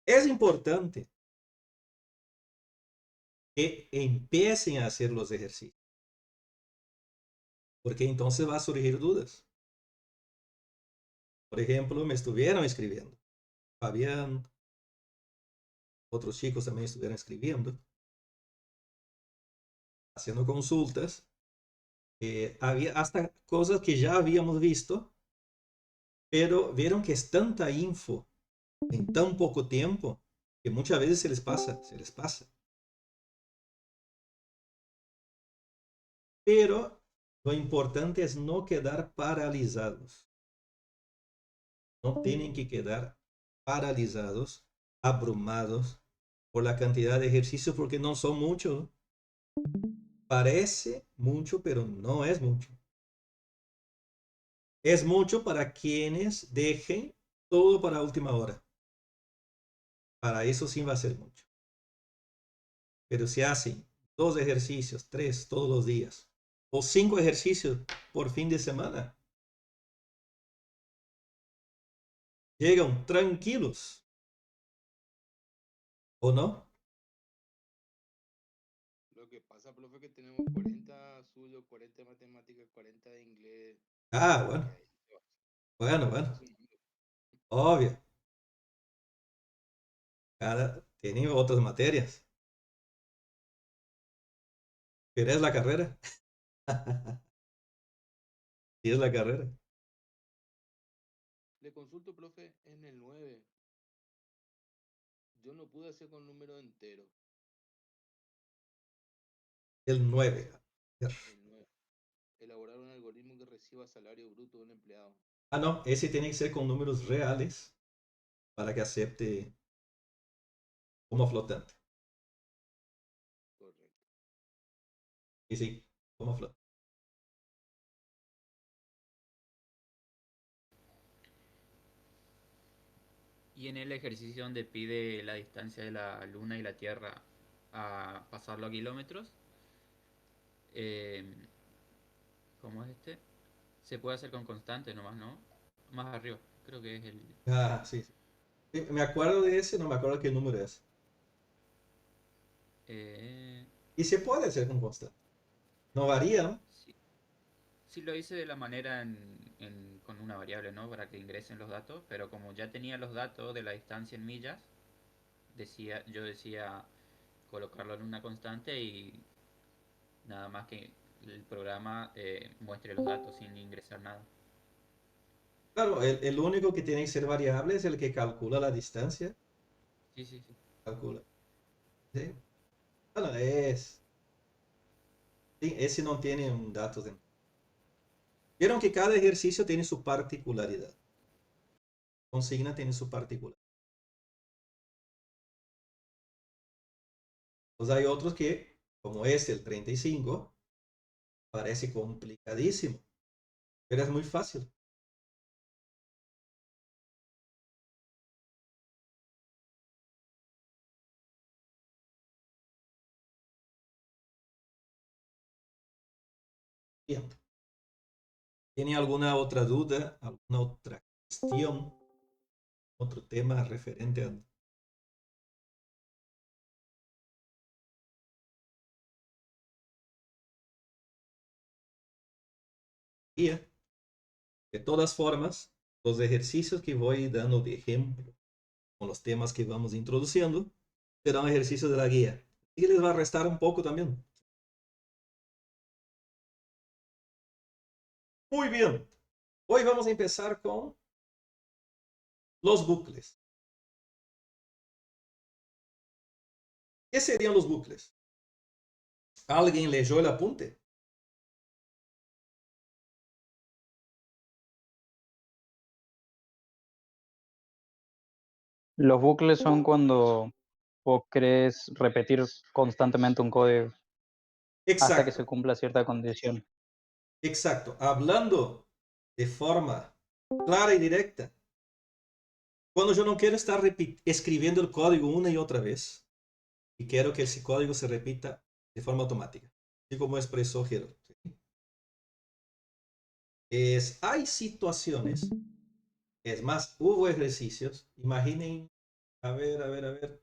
Es importante que empiecen a hacer los ejercicios, porque entonces va a surgir dudas. Por ejemplo, me estuvieron escribiendo. Fabián, otros chicos también estuvieron escribiendo, haciendo consultas. Había hasta cosas que ya habíamos visto, pero vieron que es tanta info en tan poco tiempo que muchas veces se les pasa, se les pasa. Pero lo importante es no quedar paralizados. No tienen que quedar paralizados, abrumados por la cantidad de ejercicios porque no son muchos. Parece mucho, pero no es mucho. Es mucho para quienes dejen todo para última hora. Para eso sí va a ser mucho. Pero si hacen 2 ejercicios, 3 todos los días, o 5 ejercicios por fin de semana, llegan tranquilos, ¿o no? Lo que pasa, profe, que tenemos 40 suyo, 40 de matemáticas, 40 de inglés, Ah, y bueno, ahí bueno, se va bueno, sumando. obvio. Cada, tienen otras materias, pero es la carrera. Sí, es la carrera. Le consulto, profe, en el 9 yo no pude hacer con número entero. El ¿Qué 9. hacer? El 9. Elaborar un algoritmo que reciba salario bruto de un empleado. Ah, no, ese tiene que ser con números reales para que acepte como flotante. Correcto. Y sí, como flotante. Y en el ejercicio donde pide la distancia de la Luna y la Tierra a pasarlo a kilómetros, eh, ¿cómo es este? Se puede hacer con constante nomás, ¿no? Más arriba, creo que es el... Ah, sí, sí. Sí, me acuerdo de ese, no me acuerdo qué número es. eh, Y se puede hacer con constante. No varía, ¿no? sí, sí lo hice de la manera con una variable, ¿no? Para que ingresen los datos, pero como ya tenía los datos de la distancia en millas, yo decía colocarlo en una constante y nada más que el programa muestre los datos sin ingresar nada. Claro, el único que tiene que ser variable es el que calcula la distancia. Sí, sí, sí. Calcula. ¿Sí? Bueno, es. Sí, ese no tiene un dato de. Vieron que cada ejercicio tiene su particularidad. Consigna tiene su particularidad. Pues hay otros que, como este, el 35, parece complicadísimo, pero es muy fácil. Bien. ¿Tiene alguna otra duda, alguna otra cuestión, otro tema referente a guía? De todas formas, los ejercicios que voy dando de ejemplo con los temas que vamos introduciendo serán ejercicios de la guía. Y les va a restar un poco también. Muy bien. Hoy vamos a empezar con los bucles. ¿Qué serían los bucles? ¿Alguien leyó el apunte? Los bucles son cuando vos querés repetir constantemente un código hasta que se Exacto, cumpla cierta condición. exacto. Hablando de forma clara y directa, cuando yo no quiero estar escribiendo el código una y otra vez y quiero que ese código se repita de forma automática, así como expresó Hero. ¿Sí? Hay situaciones, es más, hubo ejercicios, imaginen A ver, a ver, a ver.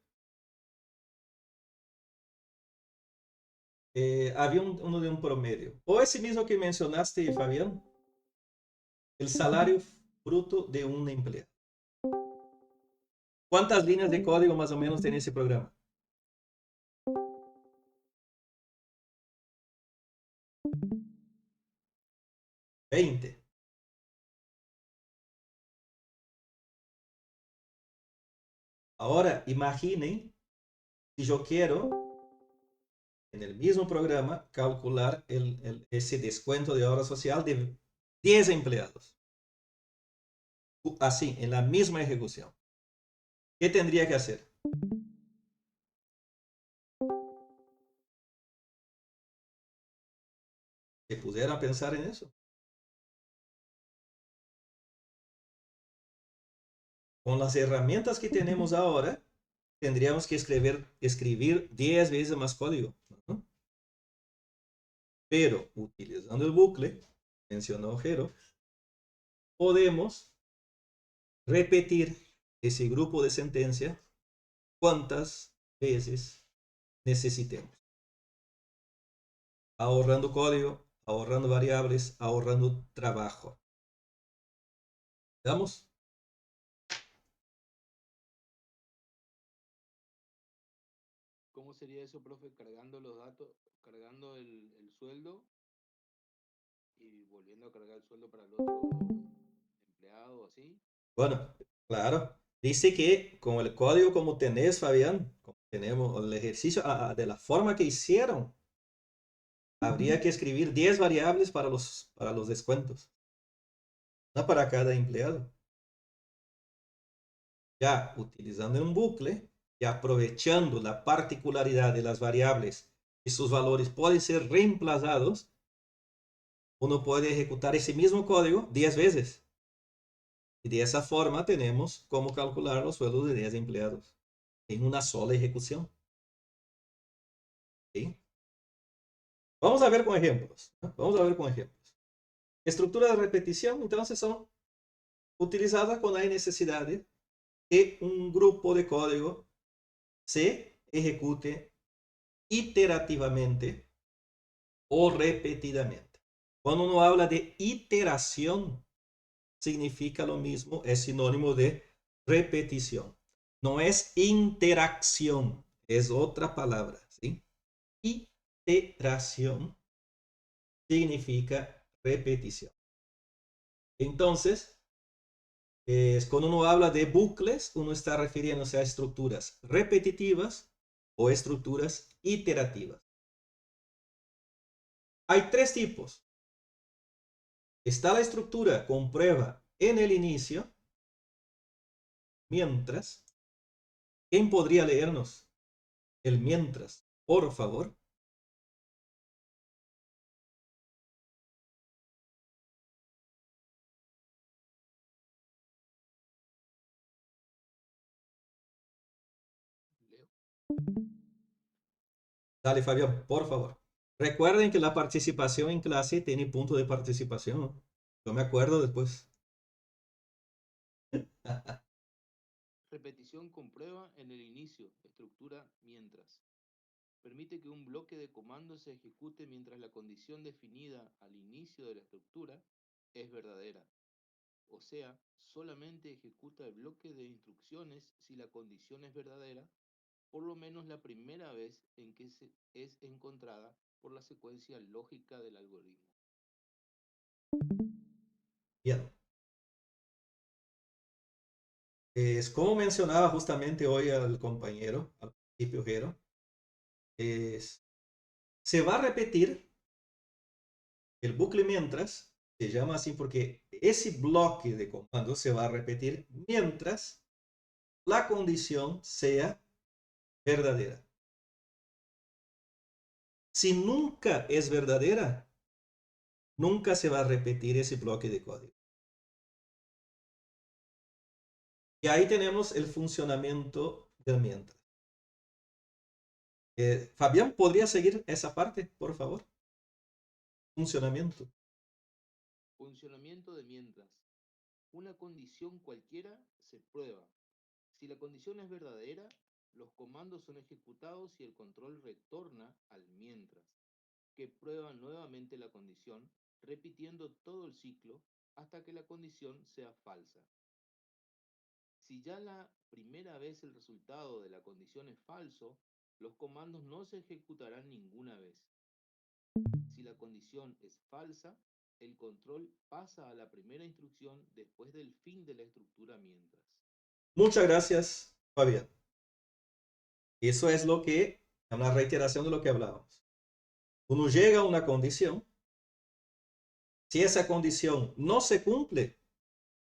Había uno de un promedio. O ese mismo que mencionaste, Fabián, el salario bruto de un empleado. ¿Cuántas líneas de código más o menos tiene ese programa? 20. Ahora, imaginen si yo quiero, en el mismo programa, calcular ese descuento de obra social de 10 empleados. Así, en la misma ejecución. ¿Qué tendría que hacer? ¿Se pudiera pensar en eso? Con las herramientas que tenemos ahora, tendríamos que escribir 10 veces más código, ¿no? Pero utilizando el bucle, mencionó Jero, podemos repetir ese grupo de sentencia cuantas veces necesitemos. Ahorrando código, ahorrando variables, ahorrando trabajo. ¿Vamos? ¿Cómo sería eso, profe? Cargando los datos, cargando el sueldo y volviendo a cargar el sueldo para el otro empleado, así. Bueno, claro. Dice que con el código como tenés, Fabián, como tenemos el ejercicio de la forma que hicieron, habría que escribir 10 variables para los descuentos, no para cada empleado. Ya utilizando un bucle y aprovechando la particularidad de las variables y sus valores pueden ser reemplazados, uno puede ejecutar ese mismo código 10 veces. Y de esa forma tenemos cómo calcular los sueldos de 10 empleados en una sola ejecución. ¿Sí? Vamos a ver con ejemplos, ¿no? Vamos a ver con ejemplos. Estructuras de repetición, entonces, son utilizadas cuando hay necesidad de que un grupo de código se ejecute iterativamente o repetidamente. Cuando uno habla de iteración, significa lo mismo, es sinónimo de repetición. No es interacción, es otra palabra, ¿sí? Iteración significa repetición. Entonces, cuando uno habla de bucles, uno está refiriéndose a estructuras repetitivas o estructuras iterativas. Hay tres tipos. Está la estructura con prueba en el inicio, mientras. ¿Quién podría leernos el mientras, por favor? Leo. Dale, Fabián, por favor. Recuerden que la participación en clase tiene punto de participación. Yo me acuerdo después. Repetición con prueba en el inicio, estructura mientras. Permite que un bloque de comandos se ejecute mientras la condición definida al inicio de la estructura es verdadera. O sea, solamente ejecuta el bloque de instrucciones si la condición es verdadera, por lo menos la primera vez en que es encontrada por la secuencia lógica del algoritmo. Bien. Es como mencionaba justamente hoy al compañero, al principio, Jero, se va a repetir el bucle mientras, se llama así porque ese bloque de comandos se va a repetir mientras la condición sea verdadera. Si nunca es verdadera, nunca se va a repetir ese bloque de código. Y ahí tenemos el funcionamiento del mientras. Fabián, ¿podría seguir esa parte, por favor? Funcionamiento. Funcionamiento de mientras. Una condición cualquiera se prueba. Si la condición es verdadera, los comandos son ejecutados y el control retorna al mientras, que prueba nuevamente la condición, repitiendo todo el ciclo hasta que la condición sea falsa. Si ya la primera vez el resultado de la condición es falso, los comandos no se ejecutarán ninguna vez. Si la condición es falsa, el control pasa a la primera instrucción después del fin de la estructura mientras. Muchas gracias, Fabián. Eso es lo que, una reiteración de lo que hablábamos. Uno llega a una condición, si esa condición no se cumple,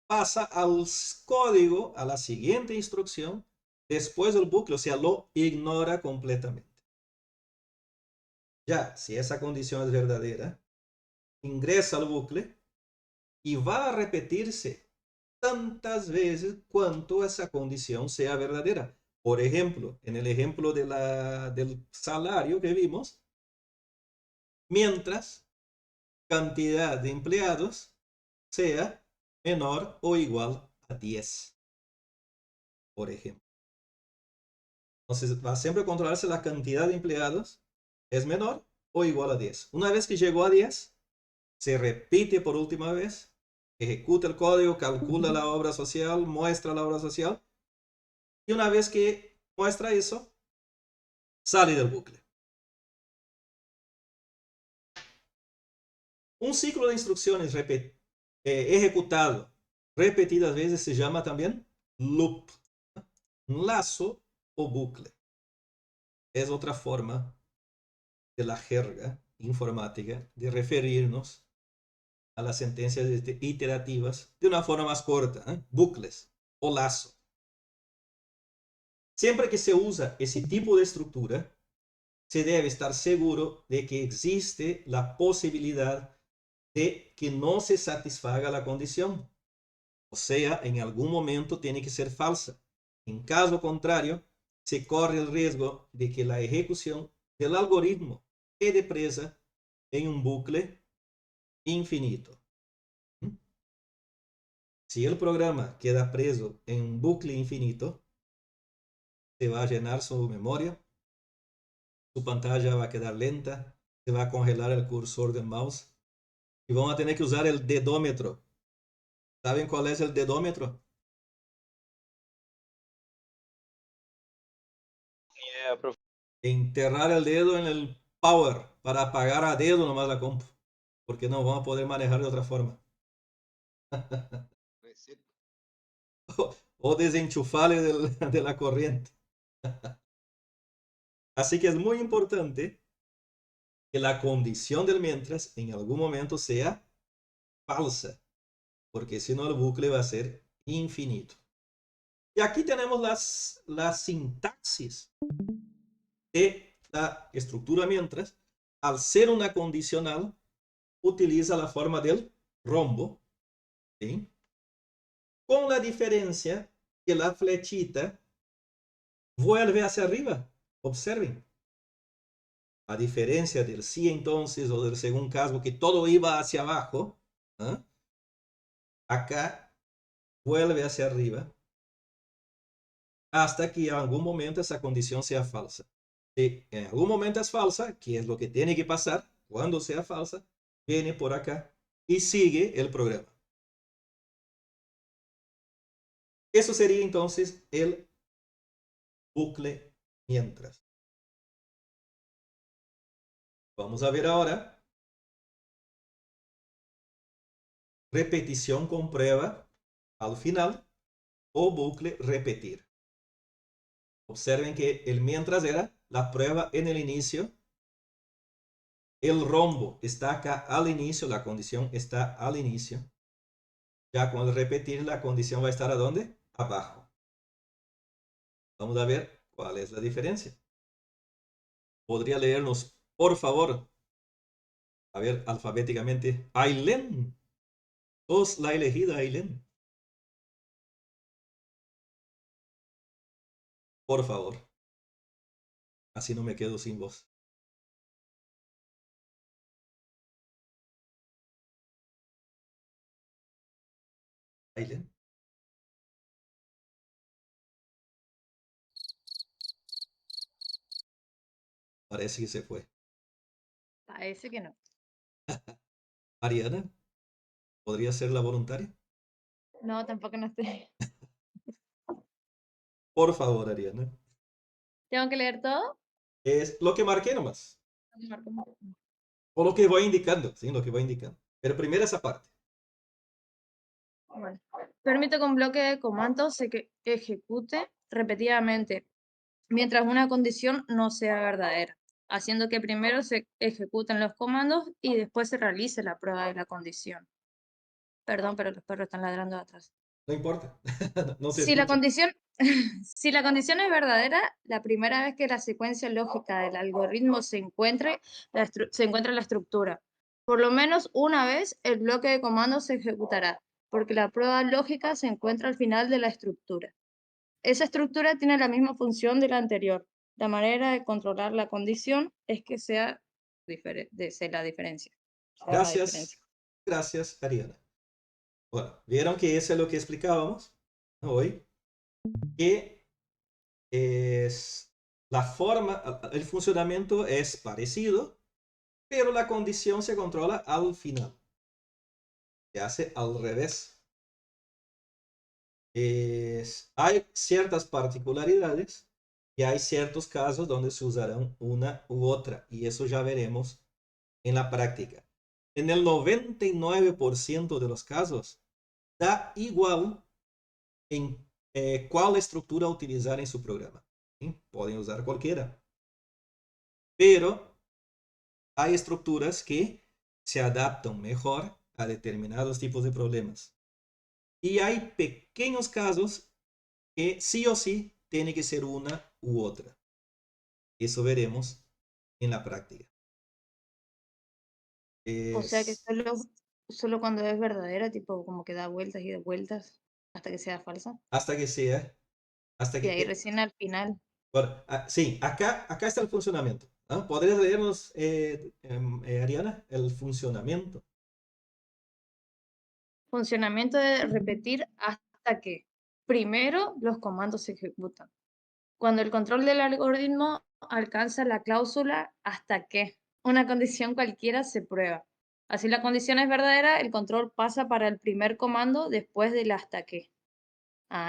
pasa al código, a la siguiente instrucción, después del bucle, o sea, lo ignora completamente. Ya, si esa condición es verdadera, ingresa al bucle y va a repetirse tantas veces cuanto esa condición sea verdadera. Por ejemplo, en el ejemplo del salario que vimos, mientras cantidad de empleados sea menor o igual a 10, por ejemplo. Entonces va a siempre controlarse la cantidad de empleados es menor o igual a 10. Una vez que llegó a 10, se repite por última vez, ejecuta el código, calcula la obra social, muestra la obra social, y una vez que muestra eso, sale del bucle. Un ciclo de instrucciones ejecutado repetidas veces se llama también loop, un lazo o bucle. Es otra forma de la jerga informática de referirnos a las sentencias iterativas de una forma más corta, bucles o lazo. Siempre que se usa ese tipo de estructura, se debe estar seguro de que existe la posibilidad de que no se satisfaga la condición. O sea, en algún momento tiene que ser falsa. En caso contrario, se corre el riesgo de que la ejecución del algoritmo quede presa en un bucle infinito. Si el programa queda preso en un bucle infinito, se va a llenar su memoria, su pantalla va a quedar lenta, se va a congelar el cursor del mouse y vamos a tener que usar el dedómetro. ¿Saben cuál es el dedómetro? Idea, profe. Enterrar el dedo en el power para apagar a dedo nomás la compu, porque no vamos a poder manejar de otra forma. Reset. O desenchufarle de la corriente. Así que es muy importante que la condición del mientras en algún momento sea falsa, porque si no el bucle va a ser infinito. Y aquí tenemos la sintaxis de la estructura mientras. Al ser una condicional, utiliza la forma del rombo, ¿sí? Con la diferencia que la flechita vuelve hacia arriba. Observen. A diferencia del sí entonces o del segundo caso que todo iba hacia abajo, ¿eh? Acá vuelve hacia arriba hasta que en algún momento esa condición sea falsa. Si en algún momento es falsa, que es lo que tiene que pasar, cuando sea falsa, viene por acá y sigue el programa. Eso sería entonces el bucle mientras. Vamos a ver ahora repetición con prueba al final o bucle repetir. Observen que el mientras era la prueba en el inicio. El rombo está acá al inicio, la condición está al inicio. Ya con el repetir, la condición va a estar ¿a dónde? Abajo. Vamos a ver cuál es la diferencia. ¿Podría leernos, por favor? A ver, alfabéticamente. Ailén. Sos la elegida, Ailén. Por favor. Así no me quedo sin voz. Ailén. Parece que se fue. Parece que no. Ariana, ¿podría ser la voluntaria? No, tampoco no estoy. Por favor, Ariana. ¿Tengo que leer todo? Es lo que marqué nomás. O lo que voy indicando, ¿sí? Lo que voy indicando. Pero primero esa parte. Bueno. Permite que un bloque de comandos se ejecute repetidamente mientras una condición no sea verdadera, haciendo que primero se ejecuten los comandos y después se realice la prueba de la condición. Perdón, pero los perros están ladrando de atrás. No importa. No se Si la escucha. condición, si la condición es verdadera, la primera vez que la secuencia lógica del algoritmo se encuentra en la estructura. Por lo menos una vez el bloque de comandos se ejecutará, porque la prueba lógica se encuentra al final de la estructura. Esa estructura tiene la misma función de la anterior. La manera de controlar la condición es que sea la diferencia. Gracias. Gracias, Ariana. Bueno, vieron que eso es lo que explicábamos hoy. Que es la forma, el funcionamiento es parecido, pero la condición se controla al final. Se hace al revés. Hay ciertas particularidades y hay ciertos casos donde se usarán una u otra, y eso ya veremos en la práctica. En el 99% de los casos, da igual en cuál estructura utilizar en su programa. ¿Sí? Pueden usar cualquiera. Pero hay estructuras que se adaptan mejor a determinados tipos de problemas. Y hay pequeños casos que sí o sí tiene que ser una u otra. Eso veremos en la práctica. O sea que Es solo cuando es verdadera, tipo como que da vueltas y da vueltas hasta que sea falsa. hasta que sea, hasta Y ahí que, recién al final. bueno, sí, acá está el funcionamiento. ¿No? ¿Podrías leernos, Ariana, el funcionamiento? Funcionamiento de repetir hasta que primero los comandos se ejecutan. Cuando el control del algoritmo alcanza la cláusula hasta que una condición cualquiera se prueba. Así la condición es verdadera, el control pasa para el primer comando después del hasta que.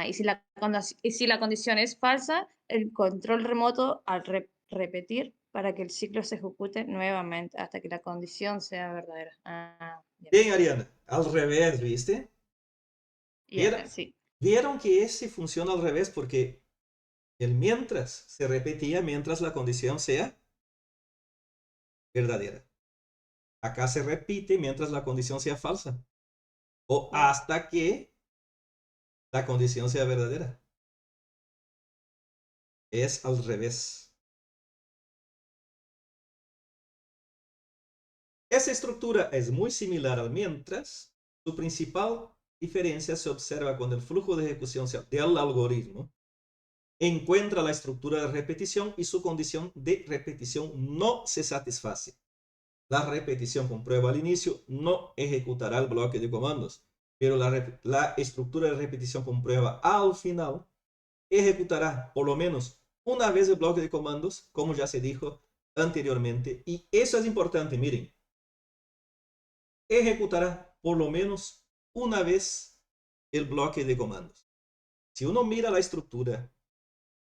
Y si la condición es falsa, el control remoto al repetir para que el ciclo se ejecute nuevamente hasta que la condición sea verdadera. Bien. Bien, Ariana, al revés, ¿viste? Y ¿Vieron, acá sí. vieron que ese funciona al revés porque el mientras se repetía mientras la condición sea verdadera. Acá se repite mientras la condición sea falsa. O hasta que la condición sea verdadera. Es al revés. Esa estructura es muy similar al mientras. Su principal diferencia se observa cuando el flujo de ejecución del algoritmo encuentra la estructura de repetición y su condición de repetición no se satisface. La repetición con prueba al inicio no ejecutará el bloque de comandos, pero la estructura de repetición con prueba al final ejecutará por lo menos una vez el bloque de comandos, como ya se dijo anteriormente. Y eso es importante, miren. Ejecutará por lo menos una vez el bloque de comandos. Si uno mira la estructura,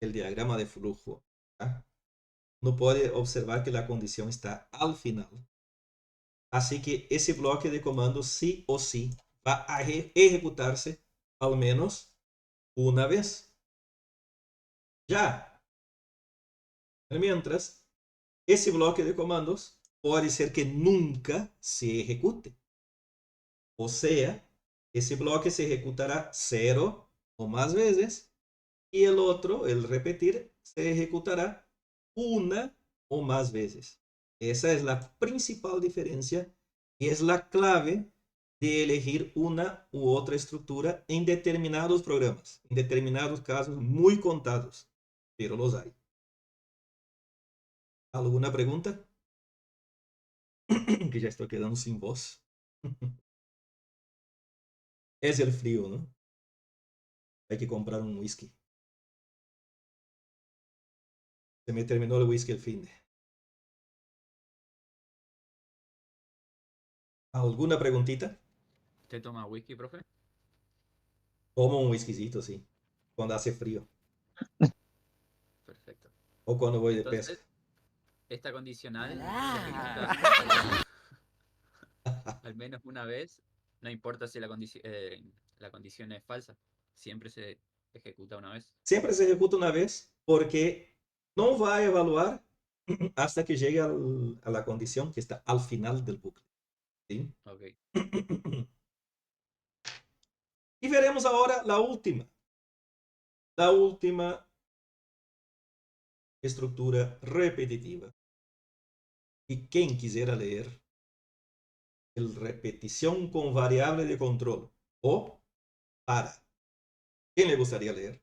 el diagrama de flujo, ¿ah? Uno puede observar que la condición está al final. Así que ese bloque de comandos sí o sí va a ejecutarse al menos una vez. Ya, mientras, ese bloque de comandos puede ser que nunca se ejecute. O sea, ese bloque se ejecutará 0 o más veces y el otro, el repetir, se ejecutará una o más veces. Esa es la principal diferencia y es la clave de elegir una u otra estructura en determinados programas, en determinados casos muy contados, pero los hay. ¿Alguna pregunta? Que ya estoy quedando sin voz. Es el frío, ¿no? Hay que comprar un whisky. Se me terminó el whisky el fin de. ¿Alguna preguntita? ¿Usted toma whisky, profe? Tomo un whiskycito, sí. Cuando hace frío. Perfecto. O cuando voy de Entonces, pesca. esta condicional se ejecuta al menos una vez, no importa si la condición es falsa, siempre se ejecuta una vez. Siempre se ejecuta una vez porque no va a evaluar hasta que llegue a la condición que está al final del bucle. ¿Sí? Ok. Y veremos ahora la última. La última estructura repetitiva. Y quien quisiera leer el repetición con variable de control o para. ¿Quién le gustaría leer?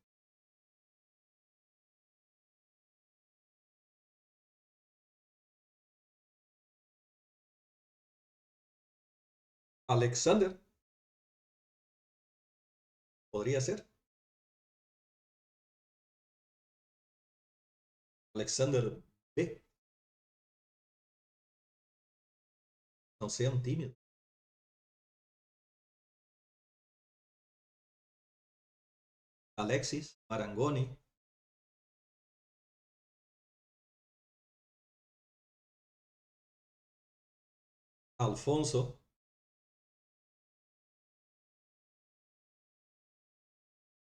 Alexander. Podría ser. Alexander B. No sean tímidos. Alexis Marangoni. Alfonso.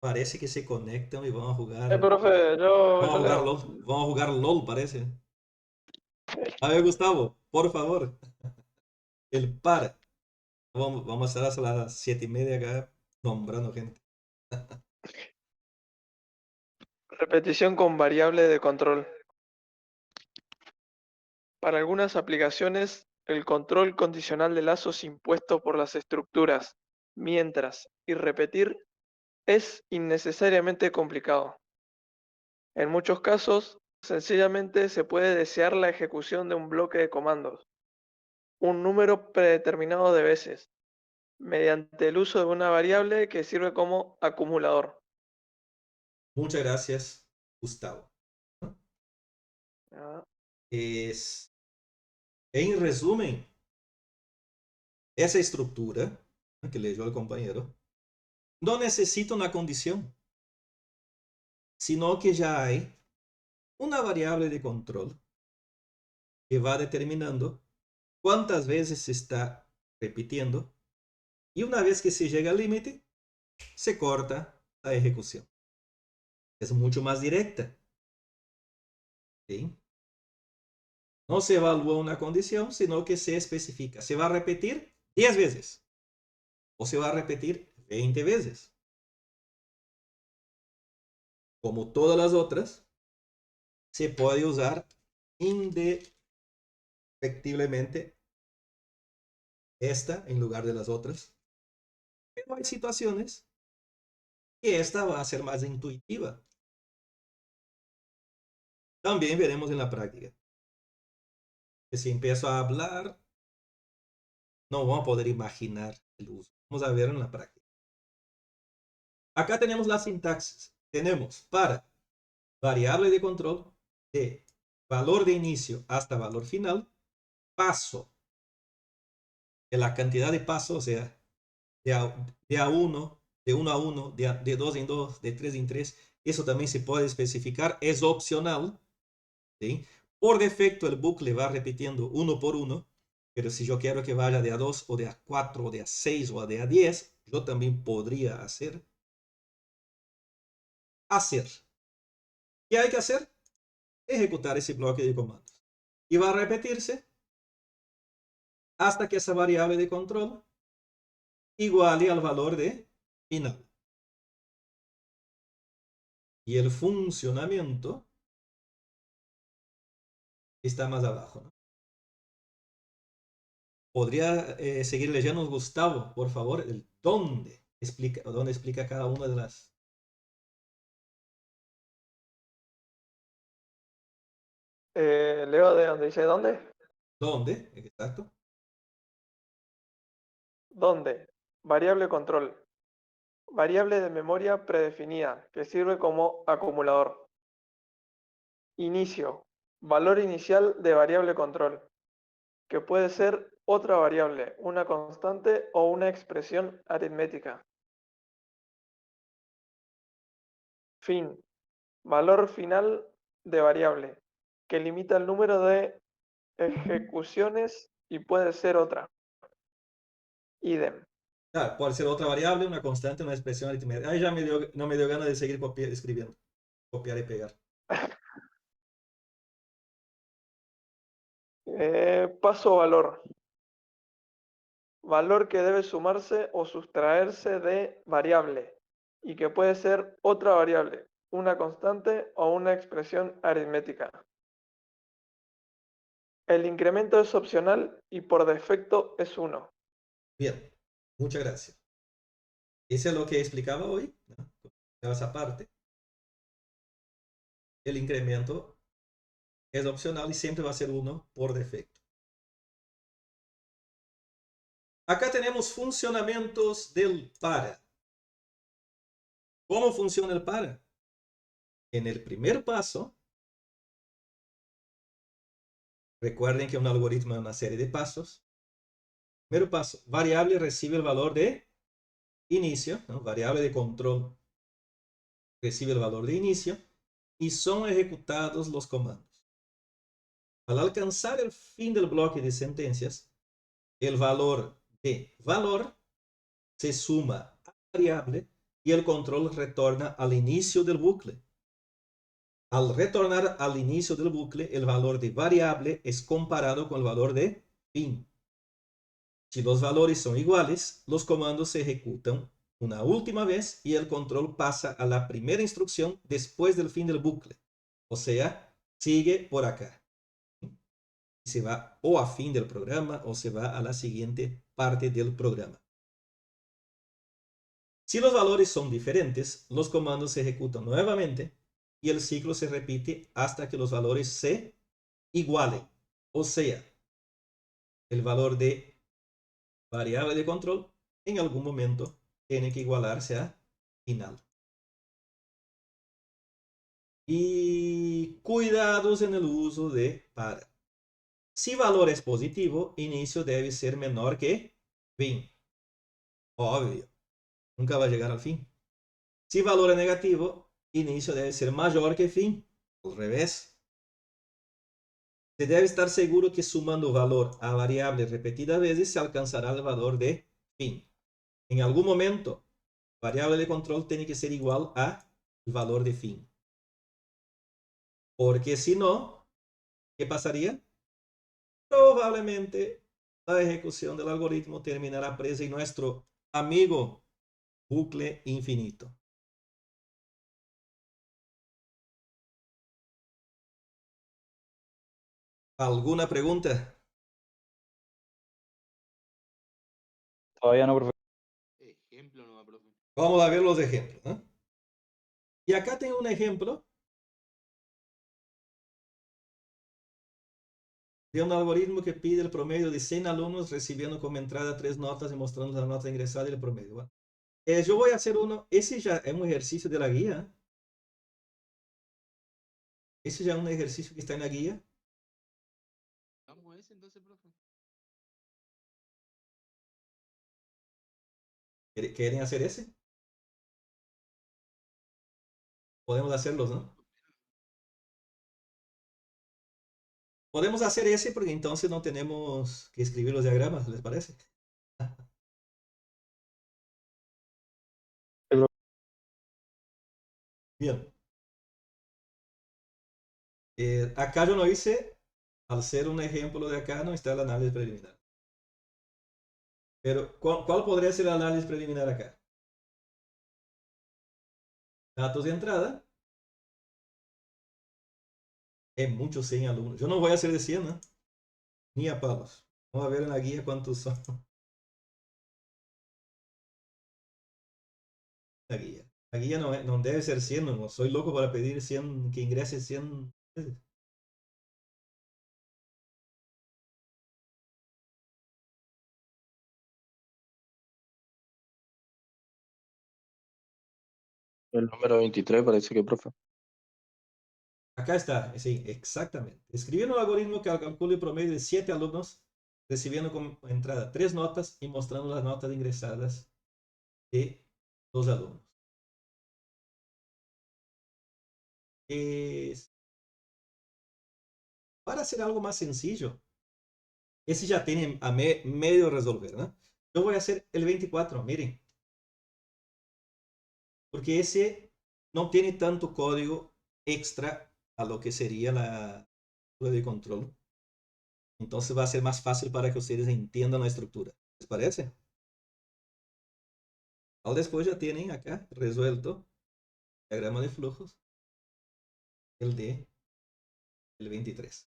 Parece que se conectan y van a jugar. Profe, yo Vamos a jugar leo. LOL. Vamos a jugar LOL, parece. A ver, Gustavo, por favor. El par. Vamos a estar hasta las 7:30 acá nombrando gente. Repetición con variable de control. Para algunas aplicaciones, el control condicional de lazos impuesto por las estructuras, mientras y repetir es innecesariamente complicado. En muchos casos, sencillamente se puede desear la ejecución de un bloque de comandos, un número predeterminado de veces, mediante el uso de una variable que sirve como acumulador. Muchas gracias, Gustavo. Ah, Es, en resumen, esa estructura que leyó el compañero no necesita una condición, sino que ya hay una variable de control que va determinando cuántas veces se está repitiendo y una vez que se llega al límite, se corta la ejecución. Es mucho más directa. ¿Sí? No se evalúa una condición, sino que se especifica. Se va a repetir 10 veces o se va a repetir 20 veces. Como todas las otras, se puede usar indefectiblemente esta en lugar de las otras. Pero hay situaciones que esta va a ser más intuitiva. También veremos en la práctica. Que si empiezo a hablar, no vamos a poder imaginar el uso. Vamos a ver en la práctica. Acá tenemos la sintaxis. Tenemos para variable de control de valor de inicio hasta valor final, paso, de la cantidad de pasos, o sea, de a 1, de 1 a 1, de 2 en 2, de 3 en 3. Eso también se puede especificar, es opcional. ¿Sí? Por defecto el bucle va repitiendo uno por uno, pero si yo quiero que vaya de a 2 o de a 4 o de a 6 o de a 10, yo también podría hacer. ¿Qué hay que hacer? Ejecutar ese bloque de comandos. Y va a repetirse hasta que esa variable de control iguale al valor de final. Y el funcionamiento está más abajo, ¿no? ¿Podría seguir leyendo, Gustavo, por favor, el dónde explica cada una de las... leo de donde dice dónde. ¿Dónde? Exacto. ¿Dónde? Variable control. Variable de memoria predefinida que sirve como acumulador. Inicio. Valor inicial de variable control, que puede ser otra variable, una constante o una expresión aritmética. Fin. Valor final de variable, que limita el número de ejecuciones y puede ser otra. Idem. Claro, puede ser otra variable, una constante, una expresión aritmética. Ahí ya no me dio ganas de seguir escribiendo, copiar y pegar. Paso valor. Valor que debe sumarse o sustraerse de variable y que puede ser otra variable, una constante o una expresión aritmética. El incremento es opcional y por defecto es 1. Bien, muchas gracias. Eso es lo que explicaba hoy, ¿no? Esa parte. El incremento es opcional y siempre va a ser 1 por defecto. Acá tenemos funcionamientos del para. ¿Cómo funciona el para? En el primer paso, recuerden que un algoritmo es una serie de pasos. Primer paso, variable recibe el valor de inicio, ¿no? Variable de control recibe el valor de inicio y son ejecutados los comandos. Al alcanzar el fin del bloque de sentencias, el valor de valor se suma a la variable y el control retorna al inicio del bucle. Al retornar al inicio del bucle, el valor de variable es comparado con el valor de fin. Si los valores son iguales, los comandos se ejecutan una última vez y el control pasa a la primera instrucción después del fin del bucle. O sea, sigue por acá. Se va o a fin del programa o se va a la siguiente parte del programa. Si los valores son diferentes, los comandos se ejecutan nuevamente y el ciclo se repite hasta que los valores se igualen. O sea, el valor de variable de control en algún momento tiene que igualarse a final. Y cuidados en el uso de para. Si valor es positivo, inicio debe ser menor que fin. Obvio, nunca va a llegar al fin. Si valor es negativo, inicio debe ser mayor que fin. Al revés. Se debe estar seguro que sumando valor a variable repetidas veces se alcanzará el valor de fin. En algún momento, variable de control tiene que ser igual a el valor de fin. Porque si no, ¿qué pasaría? Probablemente la ejecución del algoritmo terminará presa en nuestro amigo bucle infinito. ¿Alguna pregunta? Todavía no, profe. Ejemplo nomás, profe. Vamos a ver los ejemplos, ¿no? Y acá tengo un ejemplo de un algoritmo que pide el promedio de 100 alumnos recibiendo como entrada 3 notas y mostrando la nota ingresada y el promedio. Bueno, yo voy a hacer uno, ese ya es un ejercicio de la guía. Ese ya es un ejercicio que está en la guía. Vamos a ese entonces, profe. ¿Quieren hacer ese? Podemos hacerlos, ¿no? Podemos hacer ese porque entonces no tenemos que escribir los diagramas, ¿les parece? Bien. Acá yo no hice, al ser un ejemplo de acá, no está el análisis preliminar. Pero, ¿cuál podría ser el análisis preliminar acá? Datos de entrada. Es muchos 100 alumnos. Yo no voy a hacer de 100, ¿no? Ni a palos. Vamos a ver en la guía cuántos son. La guía. La guía no debe ser 100, no soy loco para pedir 100, que ingrese 100 veces. El número 23 parece que, profe. Acá está, sí, exactamente. Escribir un algoritmo que calcule el promedio de 7 alumnos recibiendo como entrada 3 notas y mostrando las notas ingresadas de los alumnos. Para hacer algo más sencillo, ese ya tiene a medio resolver, ¿no? Yo voy a hacer el 24, miren. Porque ese no tiene tanto código extra a lo que sería la prueba de control. Entonces va a ser más fácil para que ustedes entiendan la estructura. ¿Les parece? Al después ya tienen acá resuelto el diagrama de flujos, el de el 23.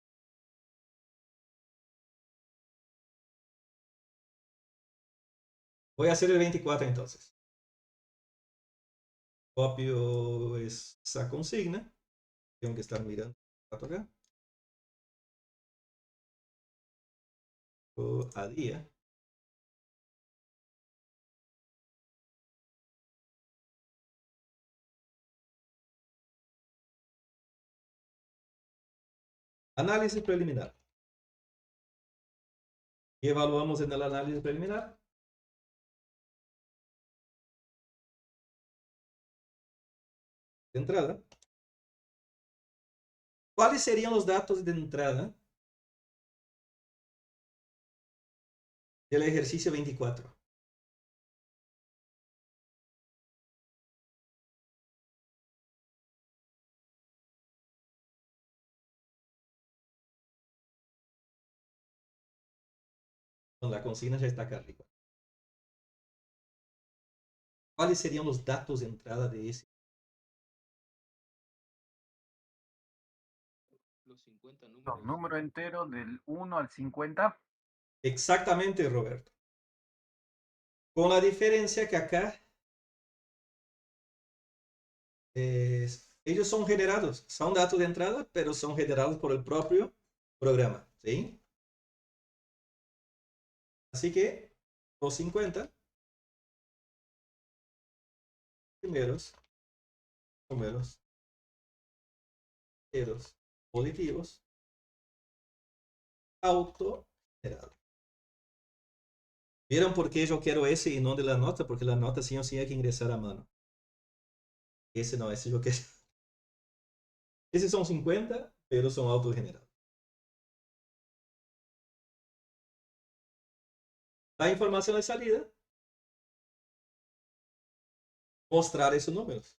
Voy a hacer el 24 entonces. Copio esa consigna. Tengo que estar mirando acá. A día. Análisis preliminar. ¿Qué evaluamos en el análisis preliminar? De entrada. ¿Cuáles serían los datos de entrada del ejercicio 24? La consigna ya está acá arriba. ¿Cuáles serían los datos de entrada de ese? Los 50 Los números. números enteros del 1 al 50. Exactamente, Roberto. Con la diferencia que acá ellos son generados, son datos de entrada, pero son generados por el propio programa, ¿sí? Así que los 50 primeros números enteros positivos autogenerados. ¿Vieron por qué yo quiero ese y no de la nota? Porque la nota sí o sí hay que ingresar a mano. Ese no, ese yo quiero. Esos son 50, pero son autogenerados. La información de salida, mostrar esos números.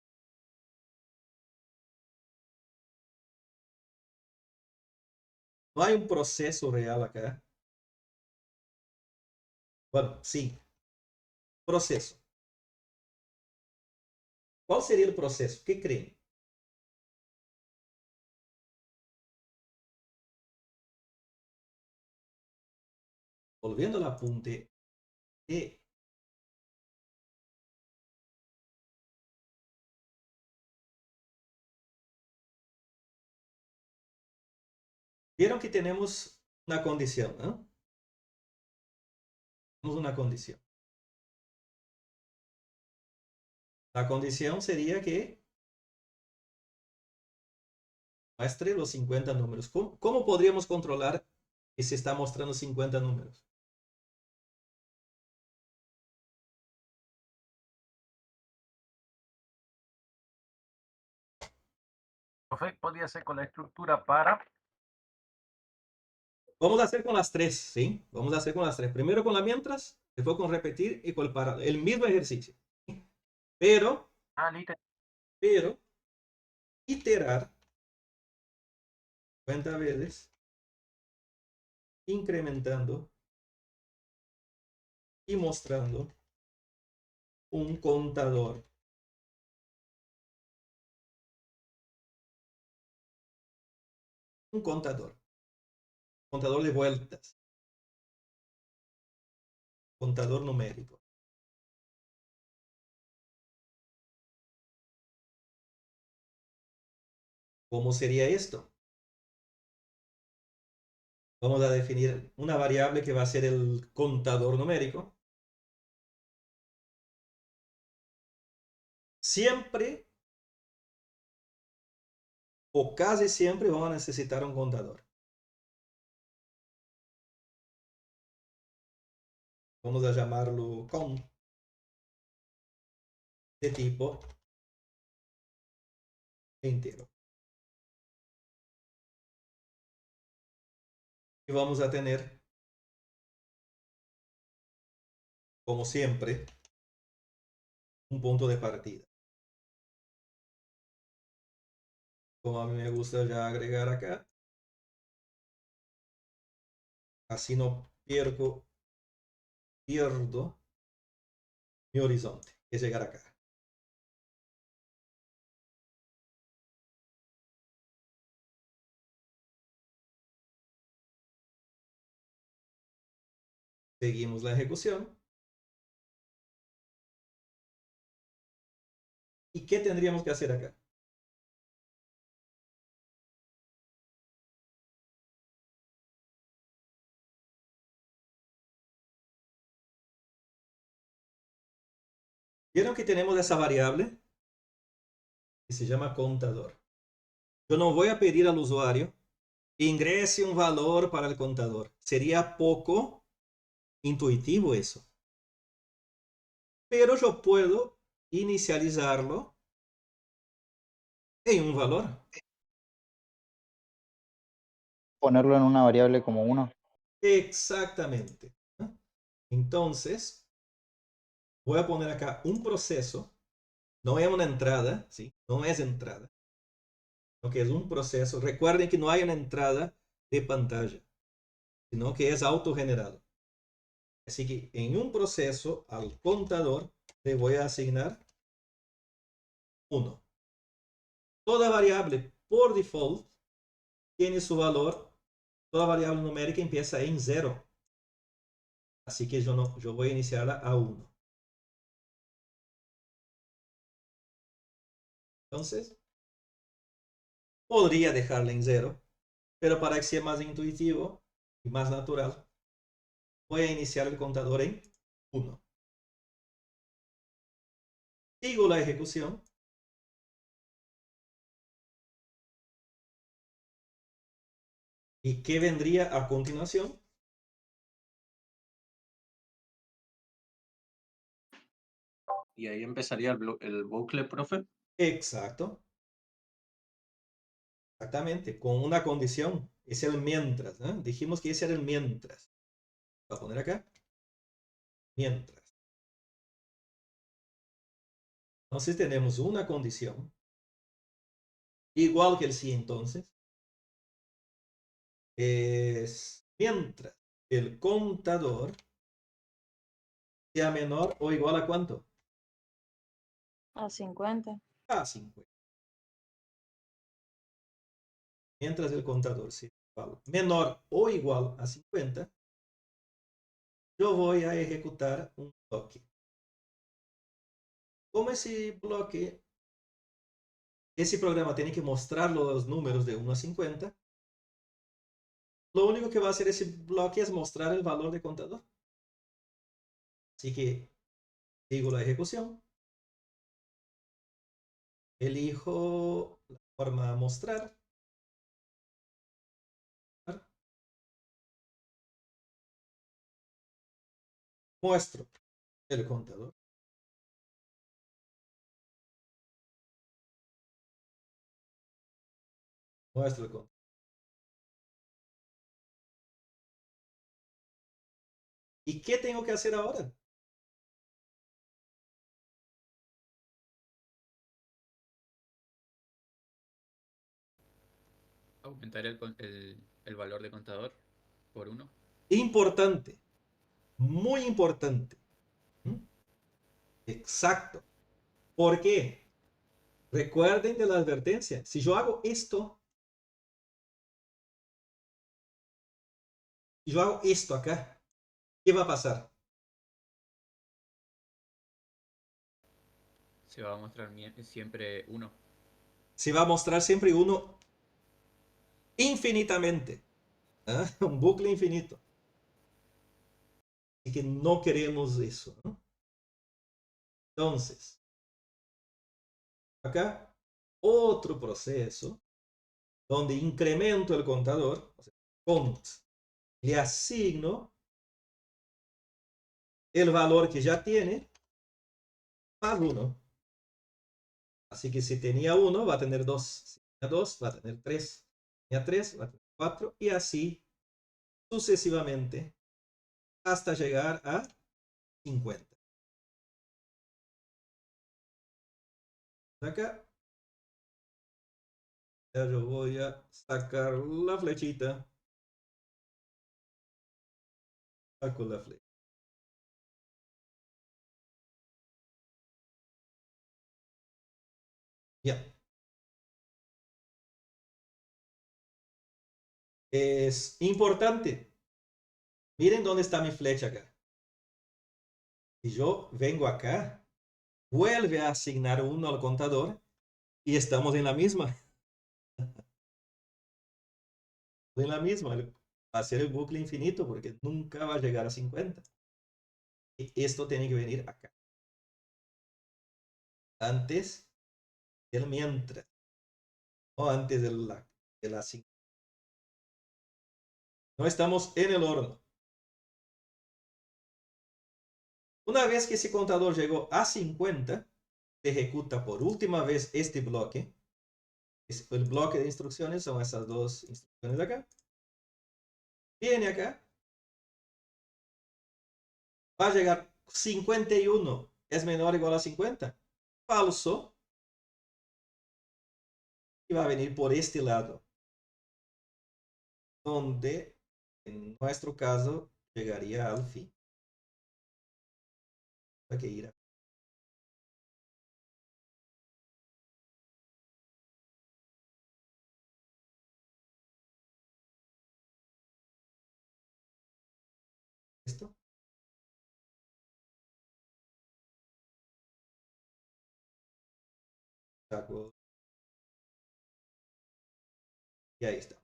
No hay un proceso real acá. Bueno, sí. Proceso. ¿Cuál sería el proceso? ¿Qué creen? Volviendo al apunte E. Vieron que tenemos una condición, ¿no? Tenemos una condición. La condición sería que muestre los 50 números. ¿Cómo podríamos controlar que se está mostrando 50 números? Profe, podría ser con la estructura para. Vamos a hacer con las tres, ¿sí? Vamos a hacer con las tres. Primero con la mientras, después con repetir y con el parado. El mismo ejercicio. Pero iterar 50 veces, incrementando y mostrando un contador. Un contador. Contador de vueltas. Contador numérico. ¿Cómo sería esto? Vamos a definir una variable que va a ser el contador numérico. Siempre o casi siempre vamos a necesitar un contador. Vamos a llamarlo count de tipo entero. Y vamos a tener, como siempre, un punto de partida. Como a mí me gusta ya agregar acá, así no pierdo mi horizonte, que es llegar acá. Seguimos la ejecución. ¿Y qué tendríamos que hacer acá? ¿Vieron que tenemos esa variable que se llama contador? Yo no voy a pedir al usuario ingrese un valor para el contador. Sería poco intuitivo eso. Pero yo puedo inicializarlo en un valor. Ponerlo en una variable como 1. Exactamente. Entonces, voy a poner acá un proceso. No es una entrada, ¿sí? No es entrada. Sino que es un proceso. Recuerden que no hay una entrada de pantalla, sino que es autogenerado. Así que en un proceso al contador le voy a asignar 1. Toda variable por default tiene su valor. Toda variable numérica empieza en 0. Así que yo voy a iniciarla a 1. Entonces, podría dejarla en 0, pero para que sea más intuitivo y más natural, voy a iniciar el contador en 1. Sigo la ejecución. ¿Y qué vendría a continuación? Y ahí empezaría el bucle, profe. Exacto. Exactamente, con una condición. Es el mientras, ¿eh? Dijimos que ese era el mientras. Voy a poner acá. Mientras. Entonces tenemos una condición. Igual que el si entonces. Es mientras el contador sea menor o igual a ¿cuánto? A 50. A 50. Mientras el contador sea menor o igual a 50, yo voy a ejecutar un bloque. Como ese programa tiene que mostrar los números de 1 a 50, lo único que va a hacer ese bloque es mostrar el valor de contador. Así que sigo la ejecución. Elijo la forma mostrar. Muestro el contador. Muestro el contador. ¿Y qué tengo que hacer ahora? Aumentar el valor de contador por 1. Importante. Muy importante. Exacto. ¿Por qué? Recuerden de la advertencia. Si yo hago esto, si yo hago esto acá, ¿qué va a pasar? Se va a mostrar siempre 1. Se va a mostrar siempre uno infinitamente. ¿Ah? Un bucle infinito. Así que no queremos eso, ¿no? Entonces, acá, otro proceso donde incremento el contador, o sea, cont, le asigno el valor que ya tiene más 1. Así que si tenía 1, va a tener 2. Si tenía 2, va a tener 3. Si tenía 3, va a tener 4. Y así sucesivamente hasta llegar a 50. Acá. Ya yo voy a sacar la flechita. Saco la flecha. Ya. Es importante. Miren dónde está mi flecha acá. Si yo vengo acá, vuelve a asignar 1 al contador y estamos en la misma. En la misma. Va a ser el bucle infinito porque nunca va a llegar a 50. Y esto tiene que venir acá. Antes del mientras. O antes de la 5. No estamos en el horno. Una vez que ese contador llegó a 50, se ejecuta por última vez este bloque. El bloque de instrucciones son esas dos instrucciones de acá. Viene acá. Va a llegar 51. ¿Es menor o igual a 50? Falso. Y va a venir por este lado. Donde, en nuestro caso, llegaría al fin. Hay que ir a esto. Saco. Y ahí está.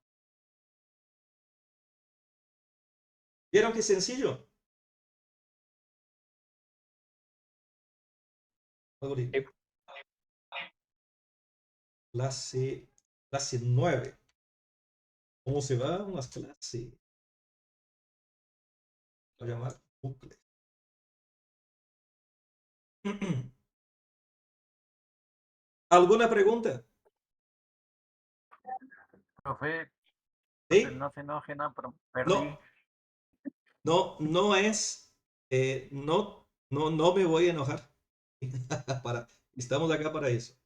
¿Vieron qué sencillo? Algoritmo. Clase 9. ¿Cómo se van las clases? Voy a llamar bucle. ¿Alguna pregunta? Profe, ¿Sí? no se enoje, no, pero perdí. No es, no me voy a enojar. Estamos acá para eso.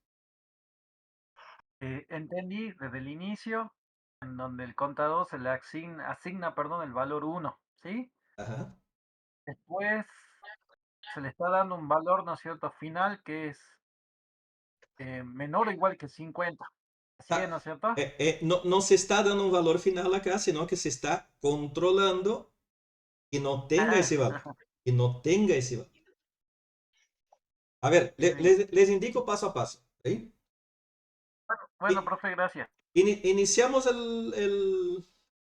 Entendí desde el inicio, en donde el contador se le asigna, el valor 1, ¿sí? Ajá. Después se le está dando un valor, ¿no es cierto?, final que es menor o igual que 50. ¿Así es, no es cierto? No se está dando un valor final acá, sino que se está controlando que no tenga ese valor. Que no tenga ese valor. A ver, les indico paso a paso. ¿Sí? Bueno, profe, gracias. Iniciamos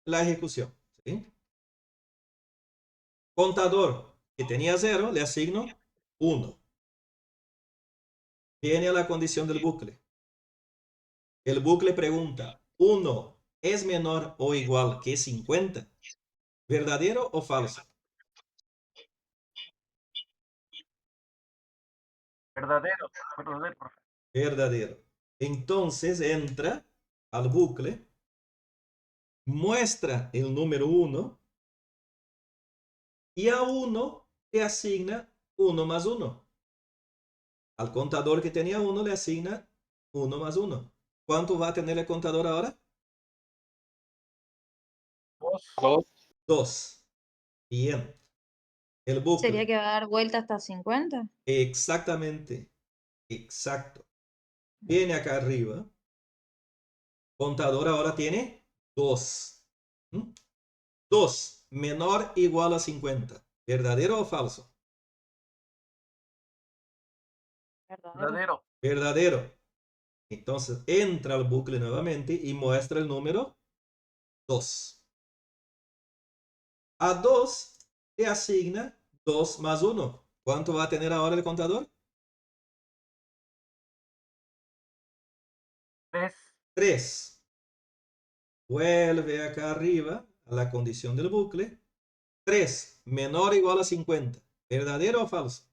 la ejecución. ¿Sí? Contador que tenía 0, le asigno 1. Viene a la condición del bucle. El bucle pregunta, 1 es menor o igual que 50. ¿Verdadero o falso? Verdadero, profe. Verdadero. Entonces entra al bucle, muestra el número 1 y a 1 le asigna 1 más 1. Al contador que tenía 1 le asigna 1 más 1. ¿Cuánto va a tener el contador ahora? 2. 2. Bien. El bucle. ¿Sería que va a dar vuelta hasta 50? Exactamente. Exacto. Viene acá arriba. Contador ahora tiene 2. 2 menor o igual a 50. ¿Verdadero o falso? Verdadero. Verdadero. Entonces entra al bucle nuevamente y muestra el número 2. A 2 le asigna 2 más 1. ¿Cuánto va a tener ahora el contador? 3. 3. Vuelve acá arriba a la condición del bucle. 3 menor o igual a 50. ¿Verdadero o falso?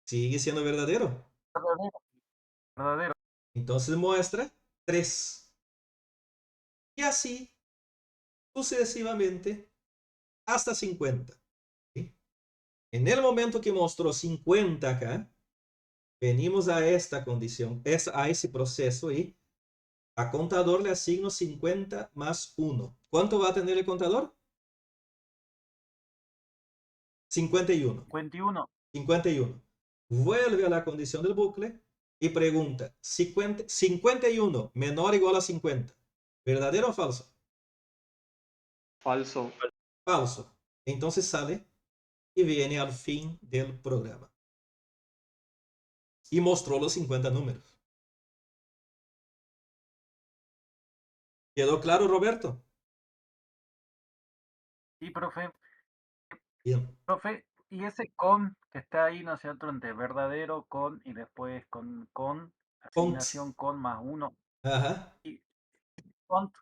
Sigue siendo verdadero. Verdadero. Verdadero. Entonces muestra 3. Y así sucesivamente hasta 50. ¿Sí? En el momento que mostró 50 acá, venimos a esta condición, a ese proceso y a contador le asigno 50 más 1. ¿Cuánto va a tener el contador? 51. 51. 51. Vuelve a la condición del bucle y pregunta, 51 menor o igual a 50. ¿Verdadero o falso? Falso. Falso. Entonces sale y viene al fin del programa. Y mostró los 50 números. ¿Quedó claro, Roberto? Sí, profe. Bien. Profe, y ese con que está ahí, ¿no es cierto? Entre verdadero, con y después con asignación con más 1. Ajá. Y con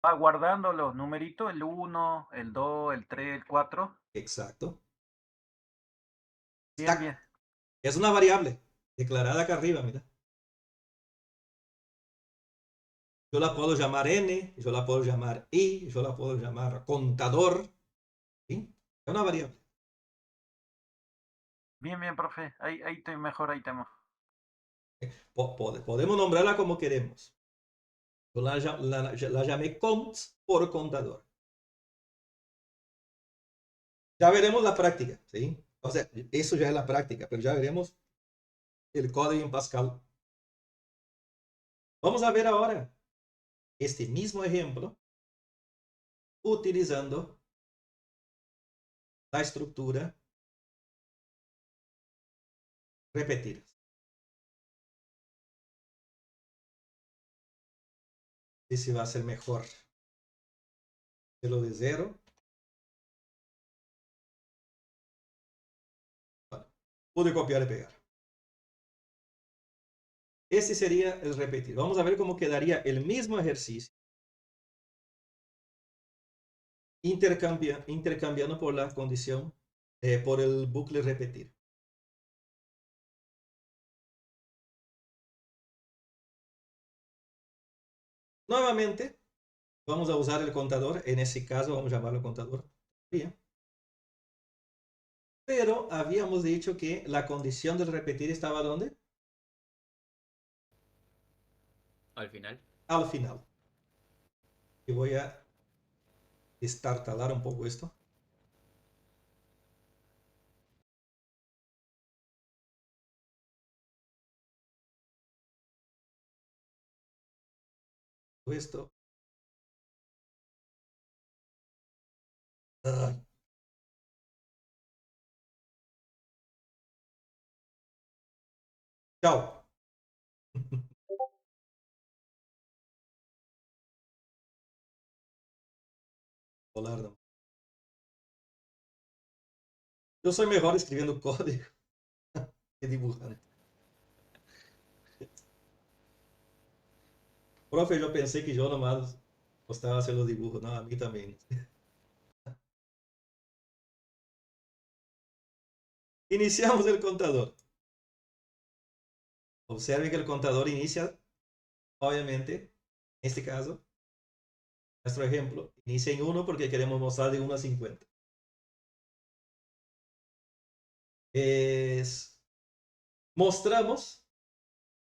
va guardando los numeritos, el 1, el 2, el 3, el 4. Exacto. Bien, bien. Es una variable declarada acá arriba, mira. Yo la puedo llamar n, yo la puedo llamar i, yo la puedo llamar contador. ¿Sí? Es una variable. Bien, bien, profe. Ahí estoy mejor, ahí estamos. Podemos nombrarla como queremos. Yo la llamé cont por contador. Ya veremos la práctica, ¿sí? O sea, eso ya es la práctica, pero ya veremos el código en Pascal. Vamos a ver ahora este mismo ejemplo utilizando la estructura repetir. Y si va a ser mejor hacerlo de 0. Bueno, pude copiar y pegar. Este sería el repetir. Vamos a ver cómo quedaría el mismo ejercicio intercambiando por la condición, por el bucle repetir. Nuevamente, vamos a usar el contador. En ese caso, vamos a llamarlo contador. Pero habíamos dicho que la condición del repetir estaba ¿dónde? Al final. Al final. Y voy a destartalar un poco esto. Esto. Ay. Chao. Volar. Yo soy mejor escribiendo código que dibujando. Profe, yo pensé que yo nomás gostaba hacer los dibujos. No, a mí también. Iniciamos el contador. Observen que el contador inicia, obviamente, en este caso, nuestro ejemplo, inicia en 1 porque queremos mostrar de 1 a 50. Mostramos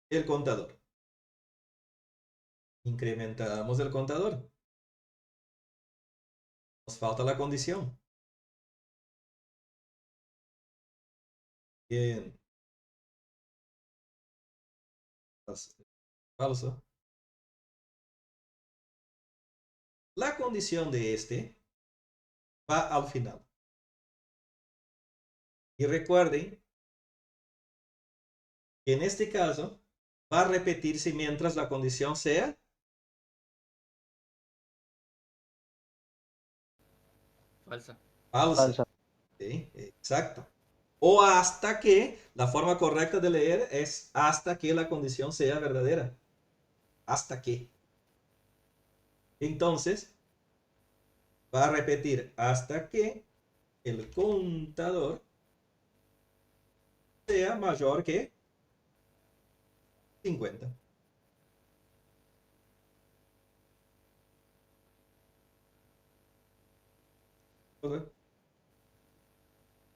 el contador. Incrementamos el contador. Nos falta la condición. Bien. Falso. La condición de este va al final. Y recuerden que en este caso va a repetirse mientras la condición sea Falsa. falsa. ¿Sí? Exacto. O hasta que, la forma correcta de leer es hasta que la condición sea verdadera. Hasta que. ¿Ok? Entonces, va a repetir hasta que el contador sea mayor que 50.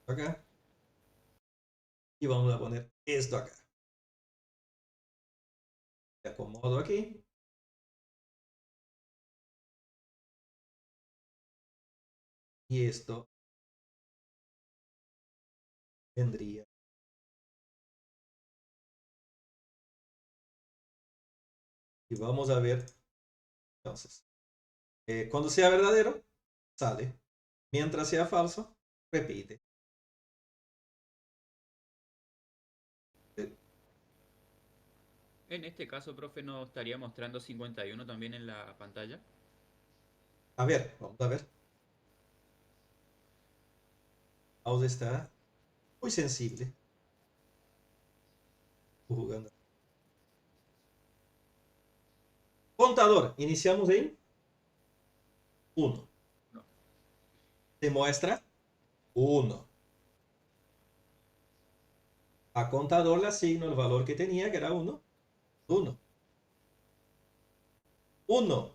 Acá. Y vamos a poner esto acá. Me acomodo aquí. Y esto vendría. Y vamos a ver. Entonces, cuando sea verdadero, sale. Mientras sea falso, repite. En este caso, profe, ¿no estaría mostrando 51 también en la pantalla? A ver, vamos a ver. Mouse está muy sensible. Jugando. Contador, iniciamos en 1. No. Se muestra 1. A contador le asigno el valor que tenía, que era 1. 1. 1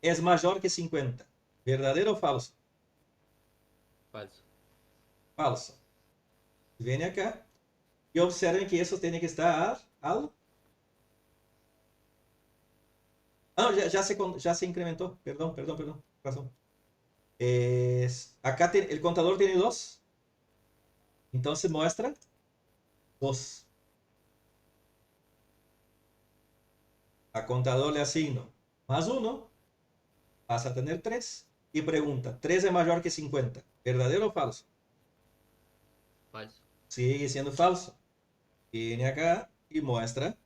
es mayor que 50. ¿Verdadero o falso? Falso. Falso. Viene acá y observen que eso tiene que estar al... Ah, no, ya se incrementó. Perdón. Razón. Acá el contador tiene 2. Entonces muestra 2. A contador le asigno más 1. Pasa a tener 3. Y pregunta, 3 es mayor que 50. ¿Verdadero o falso? Falso. Sigue siendo falso. Viene acá y muestra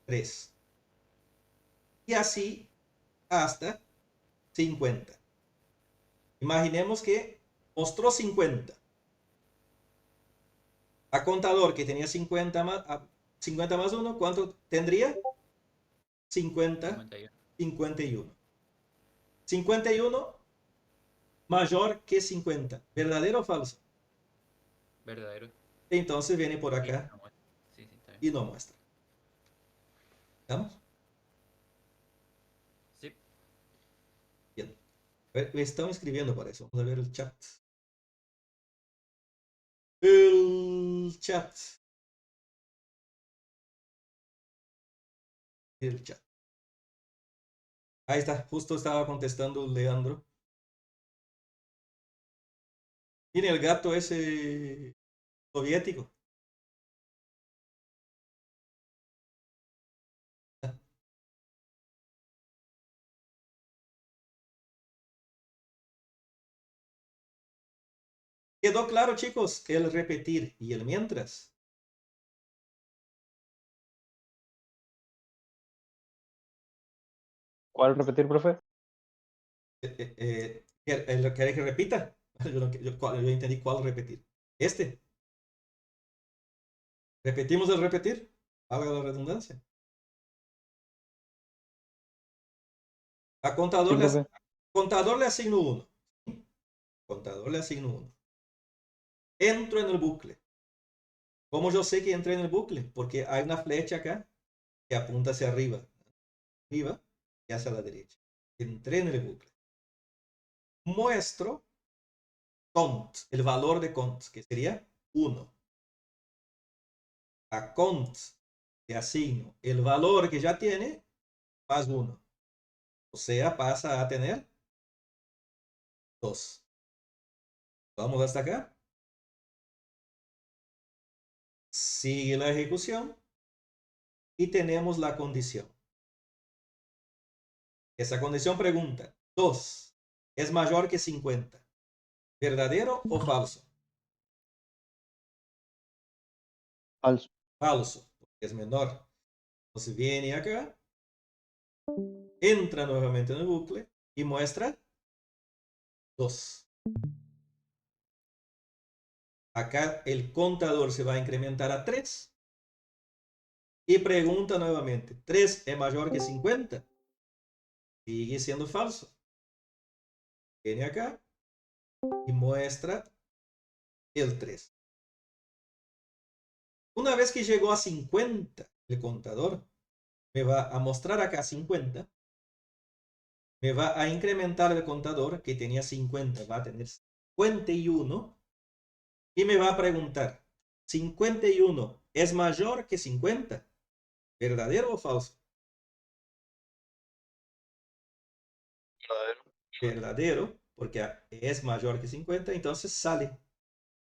3. Y así hasta 50. Imaginemos que mostró 50. A contador que tenía 50 más 1, ¿cuánto tendría? 50, 51. 51 mayor que 50. ¿Verdadero o falso? Verdadero. Entonces viene por acá Sí, está bien. y no muestra. ¿Estamos? Sí. Bien. A ver, me están escribiendo para eso. Vamos a ver el chat. El chat. El chat. Ahí está. Justo estaba contestando Leandro. Tiene el gato ese soviético. ¿Quedó claro, chicos? El repetir y el mientras. ¿Cuál repetir, profe? ¿Querés que repita? Yo entendí cuál repetir. Este. ¿Repetimos el repetir? Haga la redundancia. A Sí, contador, profe. contador le asigno 1. Contador le asigno 1. Entro en el bucle. ¿Cómo yo sé que entré en el bucle? Porque hay una flecha acá que apunta hacia arriba. Arriba y hacia la derecha. Entré en el bucle. Muestro cont, el valor de cont, que sería 1. A cont le asigno el valor que ya tiene más 1. O sea, pasa a tener 2. Vamos hasta acá. Sigue la ejecución y tenemos la condición. Esa condición pregunta, 2 es mayor que 50. ¿Verdadero o falso? Falso. Falso, porque es menor. Entonces viene acá, entra nuevamente en el bucle y muestra 2. Acá el contador se va a incrementar a 3 y pregunta nuevamente, ¿3 es mayor que 50? sigue siendo falso. Viene acá y muestra el 3. Una vez que llegó a 50 el contador, me va a mostrar acá 50. Me va a incrementar el contador que tenía 50, va a tener 51. Y me va a preguntar, ¿51 es mayor que 50? ¿Verdadero o falso? Verdadero. Verdadero, porque es mayor que 50, entonces sale.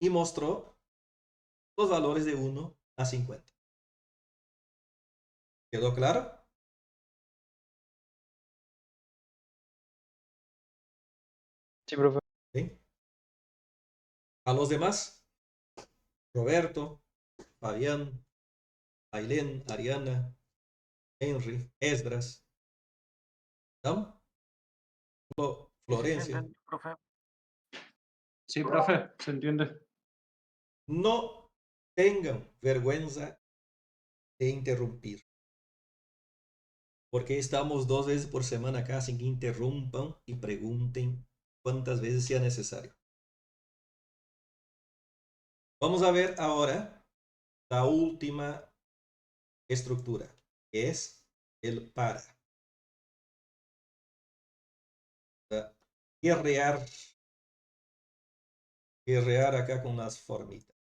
Y mostró los valores de 1 a 50. ¿Quedó claro? Sí, profe. ¿Sí? A los demás, Roberto, Fabián, Ailén, Ariana, Henry, Esdras, ¿no? Sí, sí, Florencia. entendió, profe. Sí, profe, ¿se entiende? No tengan vergüenza de interrumpir, porque estamos 2 veces por semana acá, sin que interrumpan y pregunten cuantas veces sea necesario. Vamos a ver ahora la última estructura, que es el para. Guerrear acá con las formitas.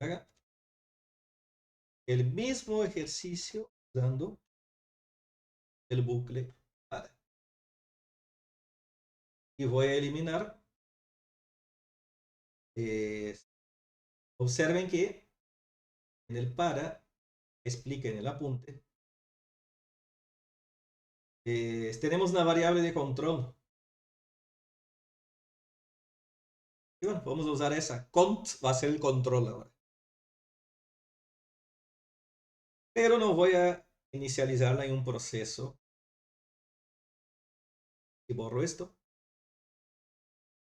Haga el mismo ejercicio usando el bucle para. Y voy a eliminar. Observen que en el para, explica en el apunte, tenemos una variable de control. Y bueno, vamos a usar esa. Cont va a ser el control ahora. Pero no voy a inicializarla en un proceso. Y borro esto.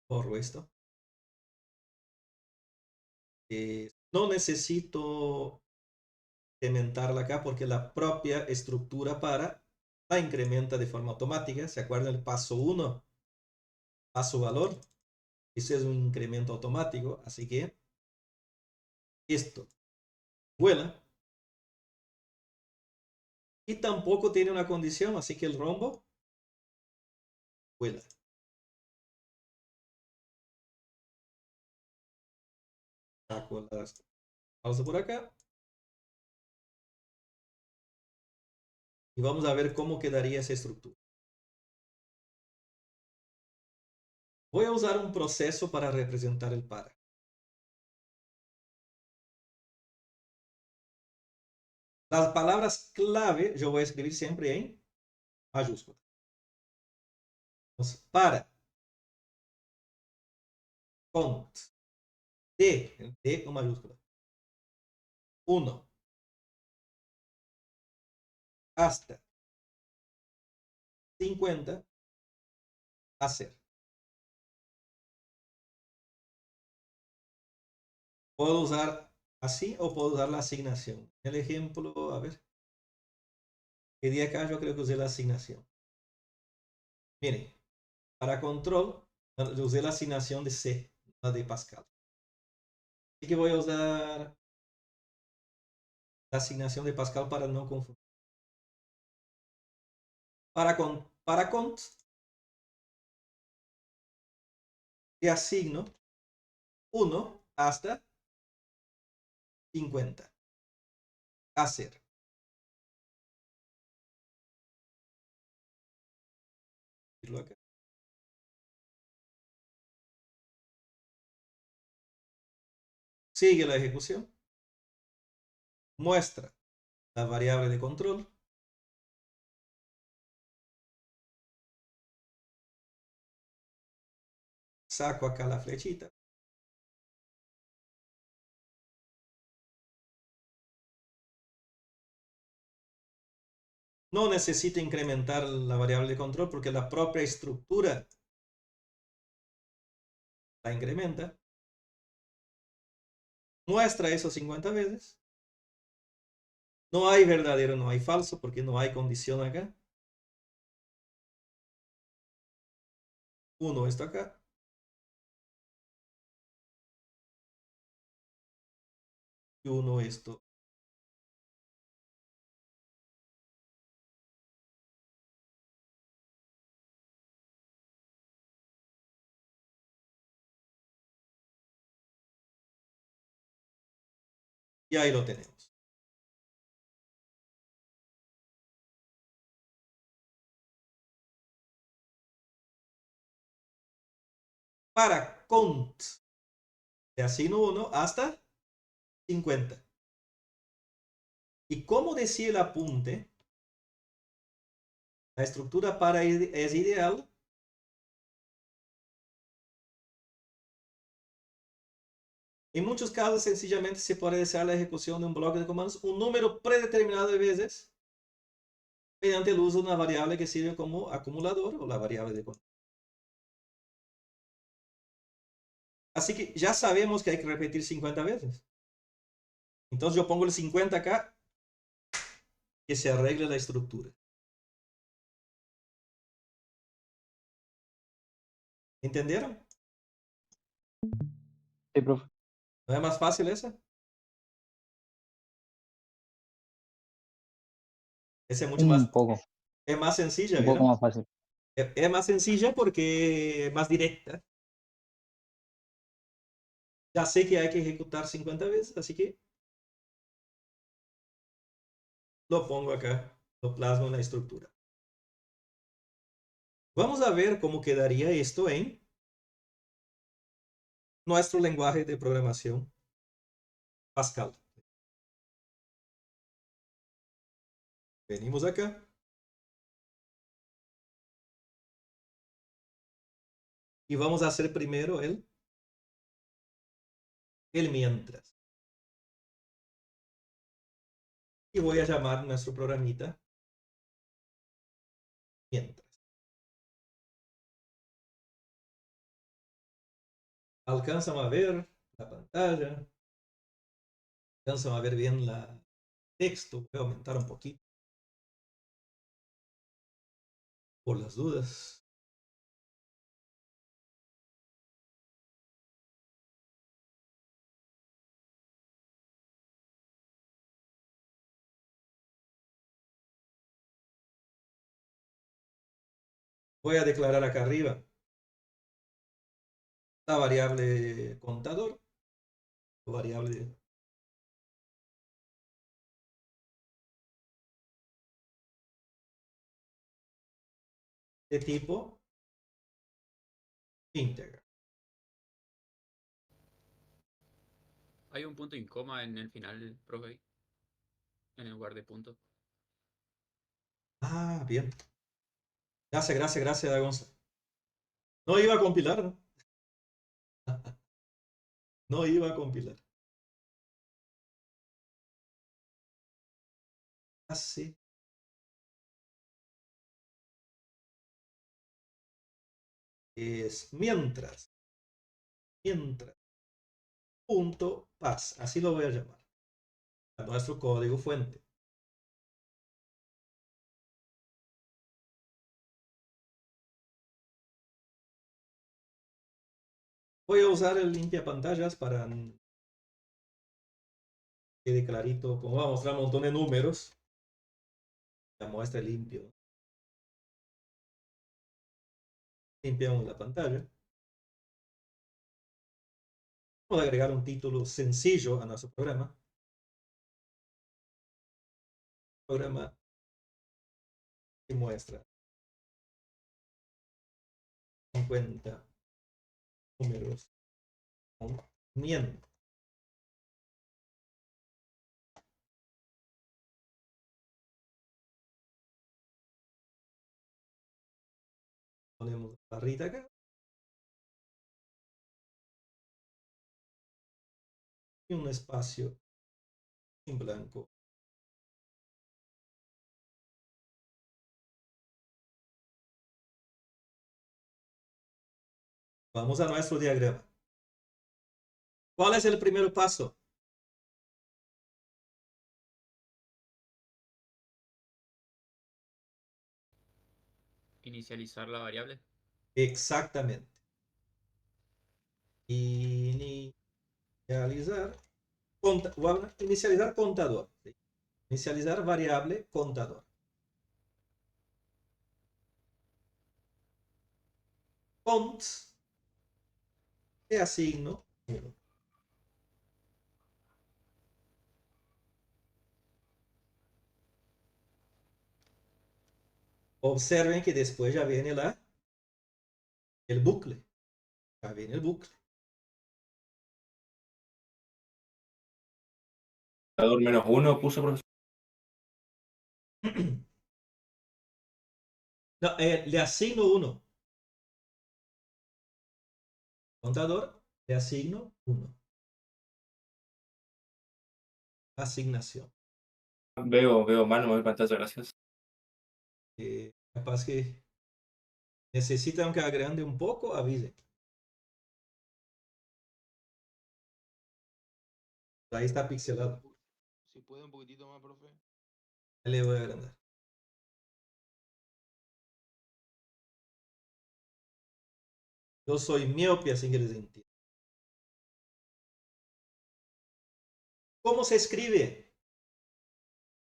Borro esto. No necesito incrementarla acá porque la propia estructura para la incrementa de forma automática. ¿Se acuerdan el paso 1? Paso valor. Ese es un incremento automático. Así que esto vuela. Y tampoco tiene una condición. Así que el rombo vuela. Saco las pausa por acá. Y vamos a ver cómo quedaría esa estructura. Voy a usar un proceso para representar el para. Las palabras clave yo voy a escribir siempre en mayúscula. Entonces, para, cont, D con mayúscula. 1, hasta 50, hacer. Puedo usar así o puedo usar la asignación. El ejemplo, a ver. ¿Qué día acá? Yo creo que usé la asignación. Miren, para control, usé la asignación de C, la de Pascal. Así que voy a usar la asignación de Pascal para no confundir. Para cont, te asigno 1 hasta 50. Hacer. Acá. Sigue la ejecución. Muestra la variable de control. Saco acá la flechita. No necesito incrementar la variable de control porque la propia estructura la incrementa. Muestra eso 50 veces. No hay verdadero, no hay falso, porque no hay condición acá. 1 está acá. Y 1 esto. Y ahí lo tenemos. Para cont de asigno 1 hasta 50. Y como decía el apunte, la estructura para es ideal en muchos casos. Sencillamente se puede desear la ejecución de un bloque de comandos un número predeterminado de veces mediante el uso de una variable que sirve como acumulador o la variable de control. Así que ya sabemos que hay que repetir 50 veces. Entonces yo pongo el 50 acá, que se arregle la estructura. ¿Entendieron? Sí, profe. ¿No es más fácil esa? Esa es mucho más, Un poco, es más sencilla, un poco ¿vieron? más fácil. Es más sencilla porque es más directa. Ya sé que hay que ejecutar 50 veces, así que lo pongo acá, lo plasmo en la estructura. Vamos a ver cómo quedaría esto en nuestro lenguaje de programación Pascal. Venimos acá. Y vamos a hacer primero el mientras. Y voy a llamar nuestro programita mientras. Alcanzan a ver la pantalla. Alcanzan a ver bien la texto. Voy a aumentar un poquito por las dudas. Voy a declarar acá arriba la variable contador, o variable de tipo íntegra. Hay un punto y coma en el final, profe, en el lugar de punto. Ah, bien. Gracias, Dagonza. No iba a compilar, ¿no? No iba a compilar. Así. Es mientras. Mientras. Punto paz. Así lo voy a llamar. A nuestro código fuente. Voy a usar el limpia pantallas para que quede clarito. Como va a mostrar un montón de números, la muestra limpio. Limpiamos la pantalla. Vamos a agregar un título sencillo a nuestro programa. Programa que muestra 50 números con mientras. Ponemos la barrita acá. Y un espacio en blanco. Vamos a nuestro diagrama. ¿Cuál es el primer paso? Inicializar la variable. Exactamente. Inicializar, inicializar contador. ¿Sí? Inicializar variable contador. Cont le asigno 1. Observen que después ya viene el bucle. Ya viene el bucle. -1 puso profesor. No, le asigno 1. Contador, le asigno 1. Asignación. Veo mano en pantalla, gracias. Capaz que necesitan que agrande un poco, avisen. Ahí está pixelado. Si puede un poquitito más, profe. Ahí le voy a agrandar. Yo soy miope, así que les entiendo. ¿Cómo se escribe?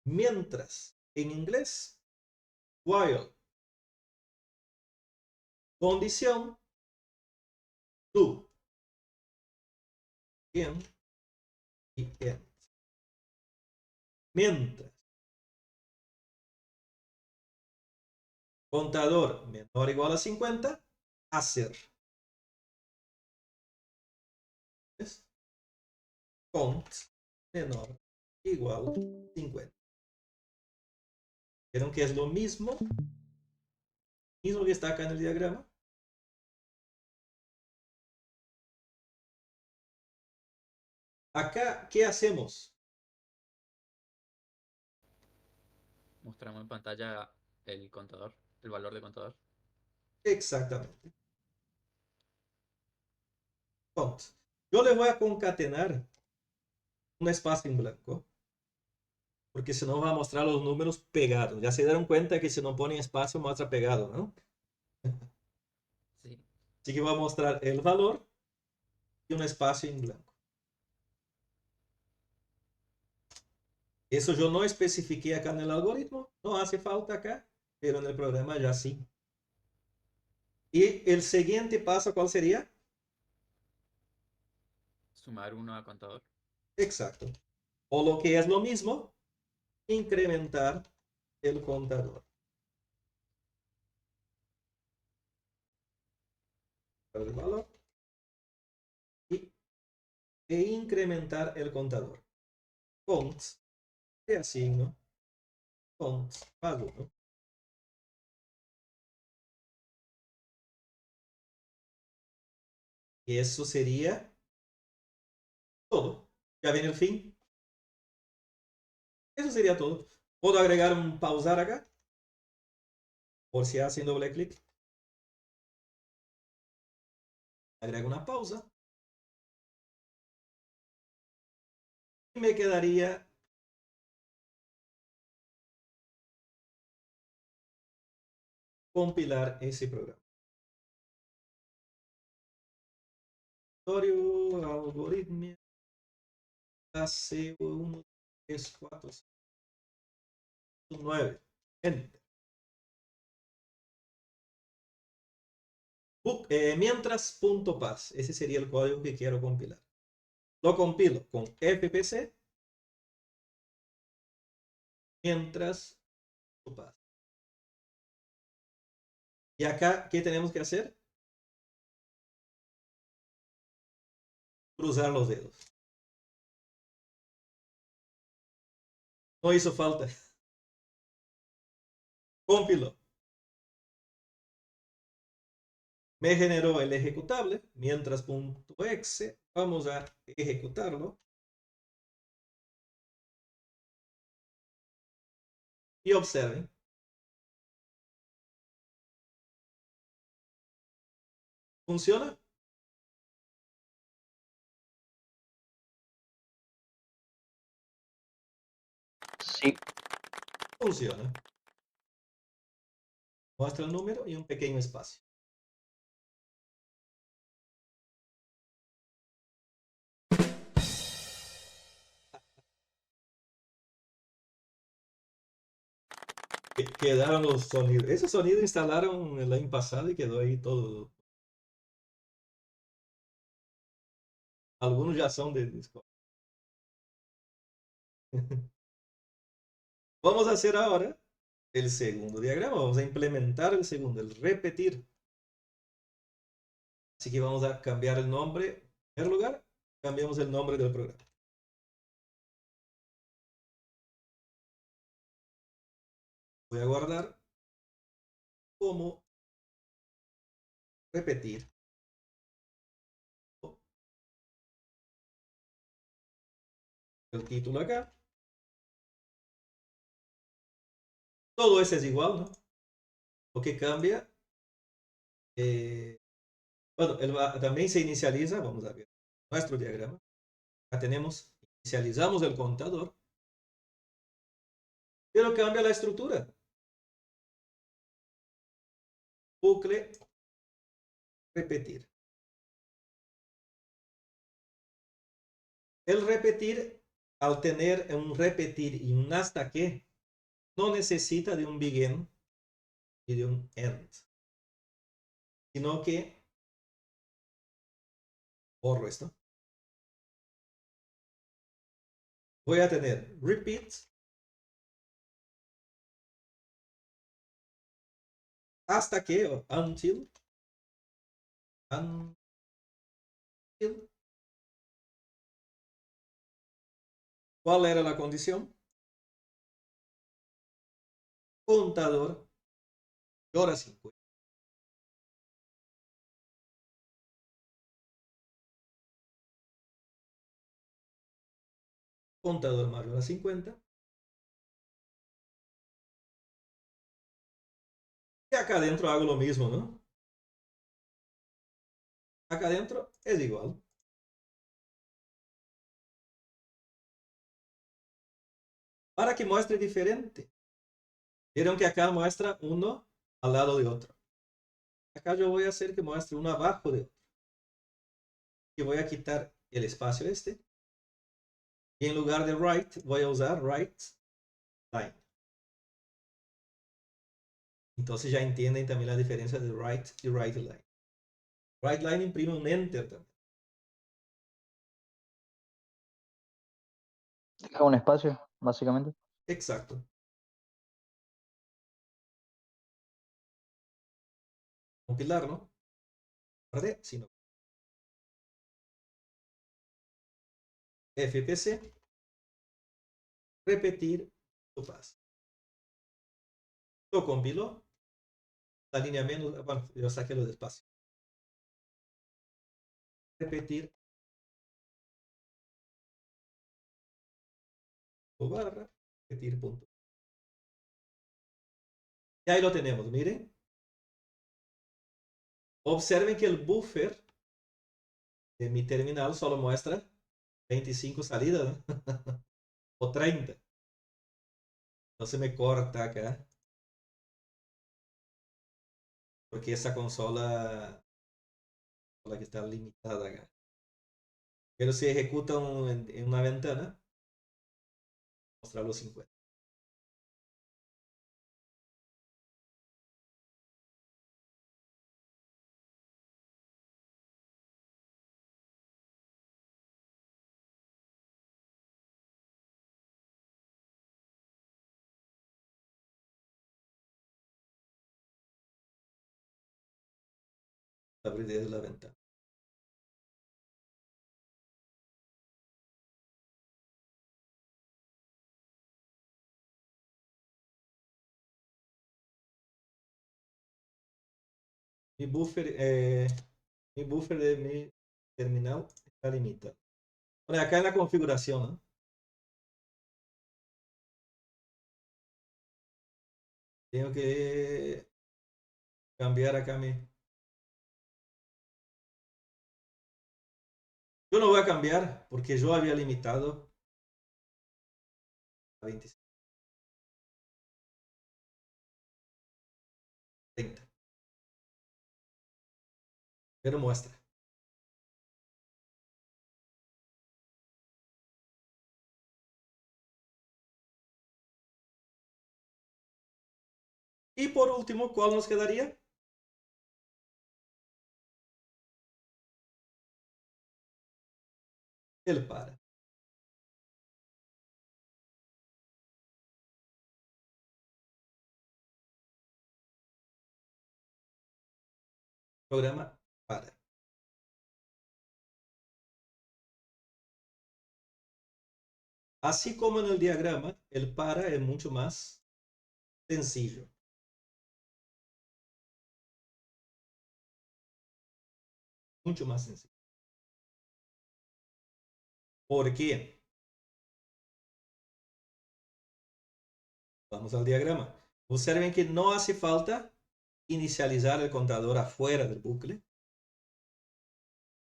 Mientras, en inglés, while. Condición, do. Bien. Y end. Mientras. Contador menor o igual a 50, hacer. ¿Ves? Cont menor igual a 50. ¿Vieron que es lo mismo? Mismo que está acá en el diagrama. Acá, ¿qué hacemos? Mostramos en pantalla el contador, el valor de contador. Exactamente. Cont. Yo le voy a concatenar un espacio en blanco, porque si no va a mostrar los números pegados. Ya se dieron cuenta que si no pone espacio muestra pegado, ¿no? Sí. Así que voy a mostrar el valor y un espacio en blanco. Eso yo no especifiqué acá en el algoritmo, no hace falta acá, pero en el programa ya sí. Y el siguiente paso, ¿cuál sería? Sumar 1 a contador. Exacto. O lo que es lo mismo, incrementar el contador. El valor e incrementar el contador. Cont le asigno cont más 1. Y eso sería todo. Ya viene el fin. Eso sería todo. ¿Puedo agregar un pausar acá? Por si hacen doble clic. Agrego una pausa. Y me quedaría compilar ese programa. Algoritmia. AC1, 3, 4, 5, 9. Enter. Mientras.paz. Ese sería el código que quiero compilar. Lo compilo con fpc mientras.paz. Y acá, ¿qué tenemos que hacer? Cruzar los dedos. No hizo falta. Compilo. Me generó el ejecutable, mientras.exe. Vamos a ejecutarlo. Y observen. ¿Funciona? Sí. Funciona. Muestra el número y un pequeño espacio. Quedaron los sonidos. Ese sonido instalaron el año pasado y quedó ahí todo. Algunos ya son de Discord. Vamos a hacer ahora el segundo diagrama. Vamos a implementar el segundo, el repetir. Así que vamos a cambiar el nombre. En primer lugar, cambiamos el nombre del programa. Voy a guardar como repetir. El título acá. Todo ese es igual, ¿no? Lo que cambia. Bueno, también se inicializa. Vamos a ver nuestro diagrama. Acá tenemos, inicializamos el contador. Pero cambia la estructura. Bucle repetir. El repetir, al tener un repetir y un hasta que, no necesita de un begin y de un end, sino que borro esto. Voy a tener repeat hasta que, o until. ¿Cuál era la condición? Contador de horas 50. Contador mayor a 50. Y acá adentro hago lo mismo, ¿no? Acá adentro es igual. Para que muestre diferente. Vieron que acá muestra uno al lado de otro. Acá yo voy a hacer que muestre uno abajo de otro. Y voy a quitar el espacio este. Y en lugar de right, voy a usar right line. Entonces ya entienden también la diferencia de right y right line. Right line imprime un enter también. Deja un espacio, básicamente. Exacto. Compilar, ¿no? ¿Verdad? Si no. FPC. Repetir tu paso. Lo compiló. La línea menos. Bueno, yo saqué lo despacio. Repetir. Barra. Repetir punto. Y ahí lo tenemos, miren. Observen que el buffer de mi terminal solo muestra 25 salidas, ¿no? O 30. Entonces me corta acá. Porque esa consola que está limitada acá. Pero si ejecuta en una ventana, mostrar los 50. Abrir desde la ventana. Mi buffer de mi terminal está limitado. Bueno, acá en la configuración, ¿no? Tengo que cambiar acá mi... Yo no voy a cambiar porque yo había limitado a 25. 30. Pero muestra. Y por último, ¿cuál nos quedaría? El para. Programa para. Así como en el diagrama, el para es mucho más sencillo. Mucho más sencillo. ¿Por qué? Vamos al diagrama. Observen que no hace falta inicializar el contador afuera del bucle.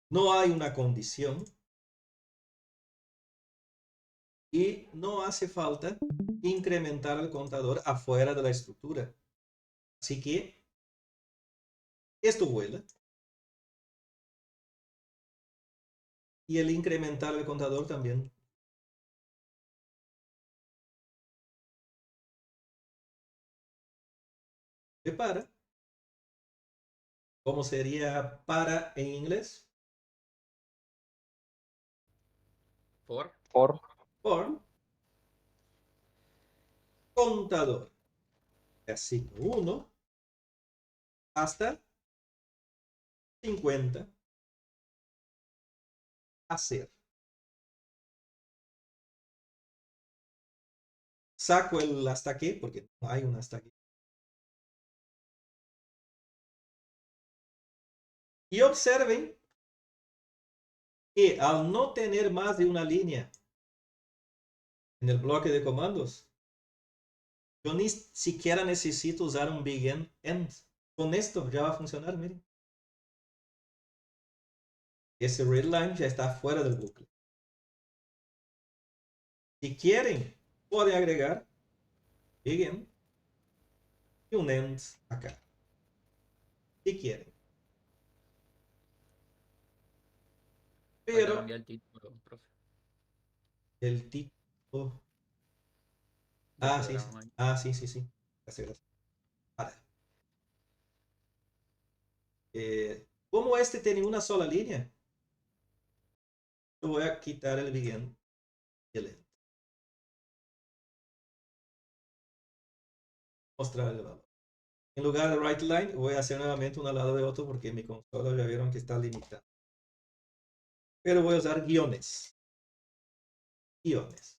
No hay una condición. Y no hace falta incrementar el contador afuera de la estructura. Así que esto vuela. Y el incrementar el contador también. ¿Qué para? ¿Cómo sería para en inglés? For. For. Contador. Asigno 1 hasta 50. Hacer. Saco el hasta qué, porque no hay un hasta qué. Y observen que al no tener más de una línea en el bloque de comandos, yo ni siquiera necesito usar un begin end. Con esto ya va a funcionar, miren. Ese readline ya está fuera del bucle. Si quieren, pueden agregar begin y un end acá. Si quieren. Falta Pero cambiar el título, profe. el tipo... Del sí, sí. programa ahí. Sí. Gracias. Ahora, como este tiene una sola línea, yo voy a quitar el begin y el end. Mostrar el valor. En lugar de write line, voy a hacer nuevamente un al lado de otro porque mi consola ya vieron que está limitada. Pero voy a usar guiones. Guiones.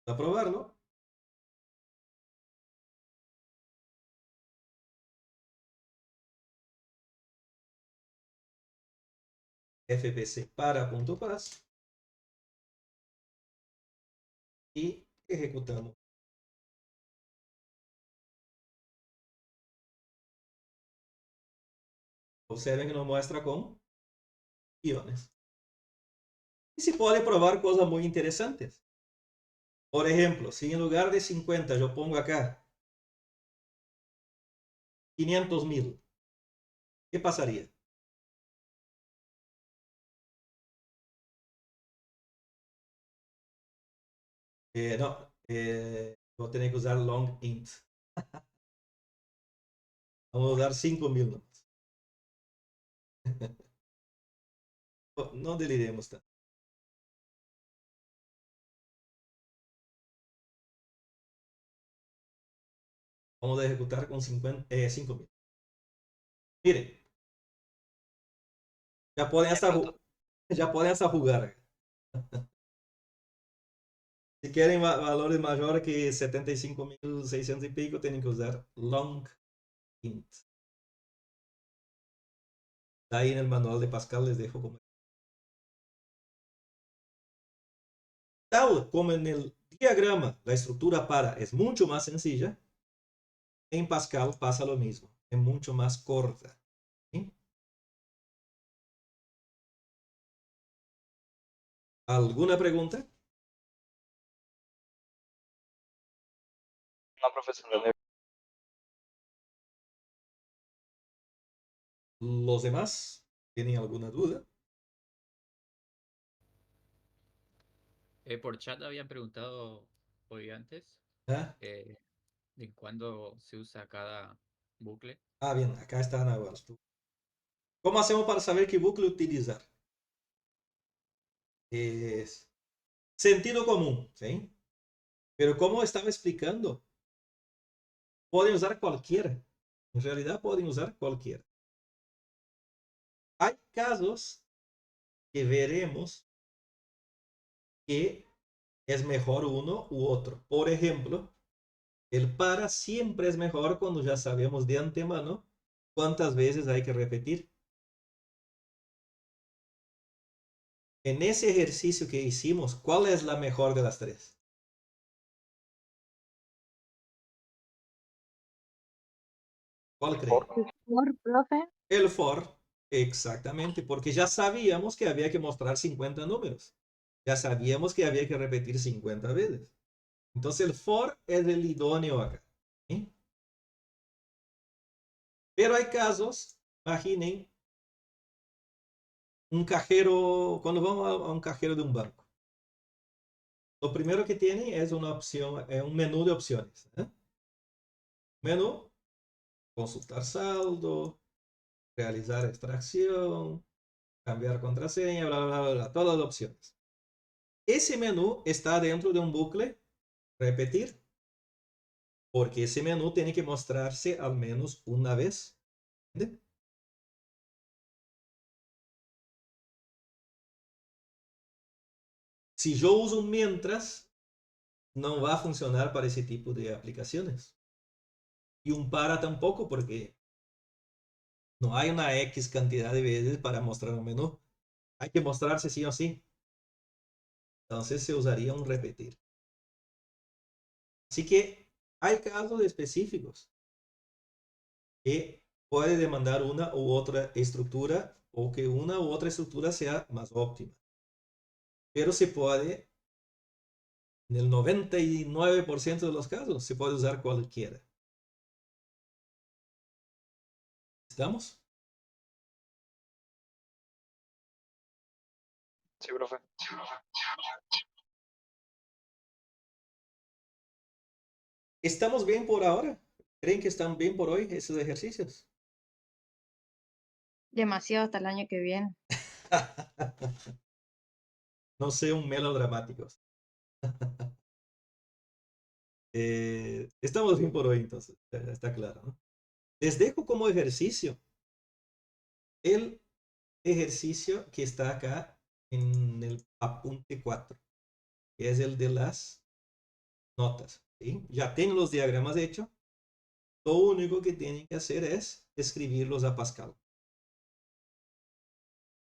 Para probarlo. fpc para.paz y ejecutamos. Observen que nos muestra con guiones. Y se puede probar cosas muy interesantes. Por ejemplo, si en lugar de 50 yo pongo acá 500,000, ¿qué pasaría? No, voy a tener que usar long int. Vamos a usar 5,000 nomás. No deliremos tanto. Vamos a ejecutar con 5,000. Miren, ya pueden hasta jugar. Si quieren valores mayores que 75,600 y pico, tienen que usar long int. Ahí en el manual de Pascal les dejo como. Tal como en el diagrama, la estructura para es mucho más sencilla, en Pascal pasa lo mismo, es mucho más corta. ¿Sí? ¿Alguna pregunta? No, profesor, entendí. ¿Los demás tienen alguna duda? Por chat habían preguntado hoy antes ¿Ah? de cuándo se usa cada bucle. Ah, bien, acá está Ana Guardo. ¿Cómo hacemos para saber qué bucle utilizar? Es sentido común, ¿sí? Pero como estaba explicando, pueden usar cualquiera. En realidad pueden usar cualquiera. Hay casos que veremos que es mejor uno u otro. Por ejemplo, el para siempre es mejor cuando ya sabemos de antemano cuántas veces hay que repetir. En ese ejercicio que hicimos, ¿cuál es la mejor de las tres? ¿Cuál creen? ¿Por, profe? El for, exactamente, porque ya sabíamos que había que mostrar 50 números. Ya sabíamos que había que repetir 50 veces. Entonces el for es el idóneo acá. ¿Sí? Pero hay casos, imaginen, un cajero, cuando vamos a un cajero de un banco, lo primero que tiene es una opción, un menú de opciones. Menú, consultar saldo, realizar extracción, cambiar contraseña, bla, bla, bla, bla, todas las opciones. Ese menú está dentro de un bucle repetir, porque ese menú tiene que mostrarse al menos una vez. ¿Entiende? Si yo uso un mientras, no va a funcionar para ese tipo de aplicaciones. Y un para tampoco, porque no hay una X cantidad de veces para mostrar un menú. Hay que mostrarse sí o sí. Entonces se usaría un repetir. Así que hay casos específicos que puede demandar una u otra estructura o que una u otra estructura sea más óptima. Pero se puede, en el 99% de los casos, se puede usar cualquiera. ¿Estamos? Sí, profe. ¿Estamos bien por ahora? ¿Creen que están bien por hoy esos ejercicios? Demasiado hasta el año que viene. No sean melodramáticos. Estamos bien por hoy, entonces. Está claro, ¿no? Les dejo como ejercicio el ejercicio que está acá en el apunte 4, que es el de las notas. ¿Sí? Ya tienen los diagramas hechos. Lo único que tienen que hacer es escribirlos a Pascal.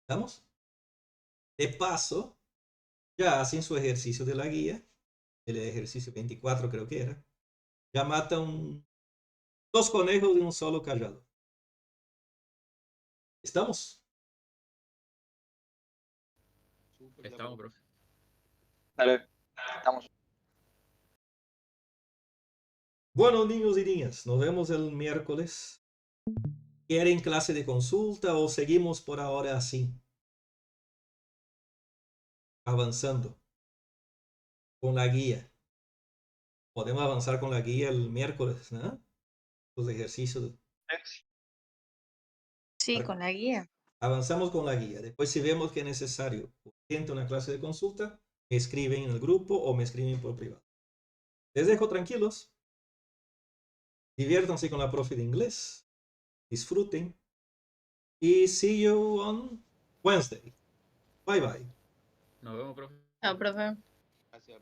¿Estamos? De paso, ya hacen su ejercicio de la guía, el ejercicio 24 creo que era. Ya matan 2 conejos de un solo callado. ¿Estamos? Súper de Estamos, acuerdo. profe. Dale, estamos. Bueno, niños y niñas, nos vemos el miércoles. ¿Quieren clase de consulta o seguimos por ahora así? Avanzando con la guía. Podemos avanzar con la guía el miércoles, ¿no? Los ejercicios. Sí, con la guía. Avanzamos con la guía. Después, si vemos que es necesario urgente una clase de consulta, me escriben en el grupo o me escriben por privado. Les dejo tranquilos. Diviértanse con la profe de inglés. Disfruten. Y see you on Wednesday. Bye bye. Nos vemos, profe. Chao, profe. Gracias.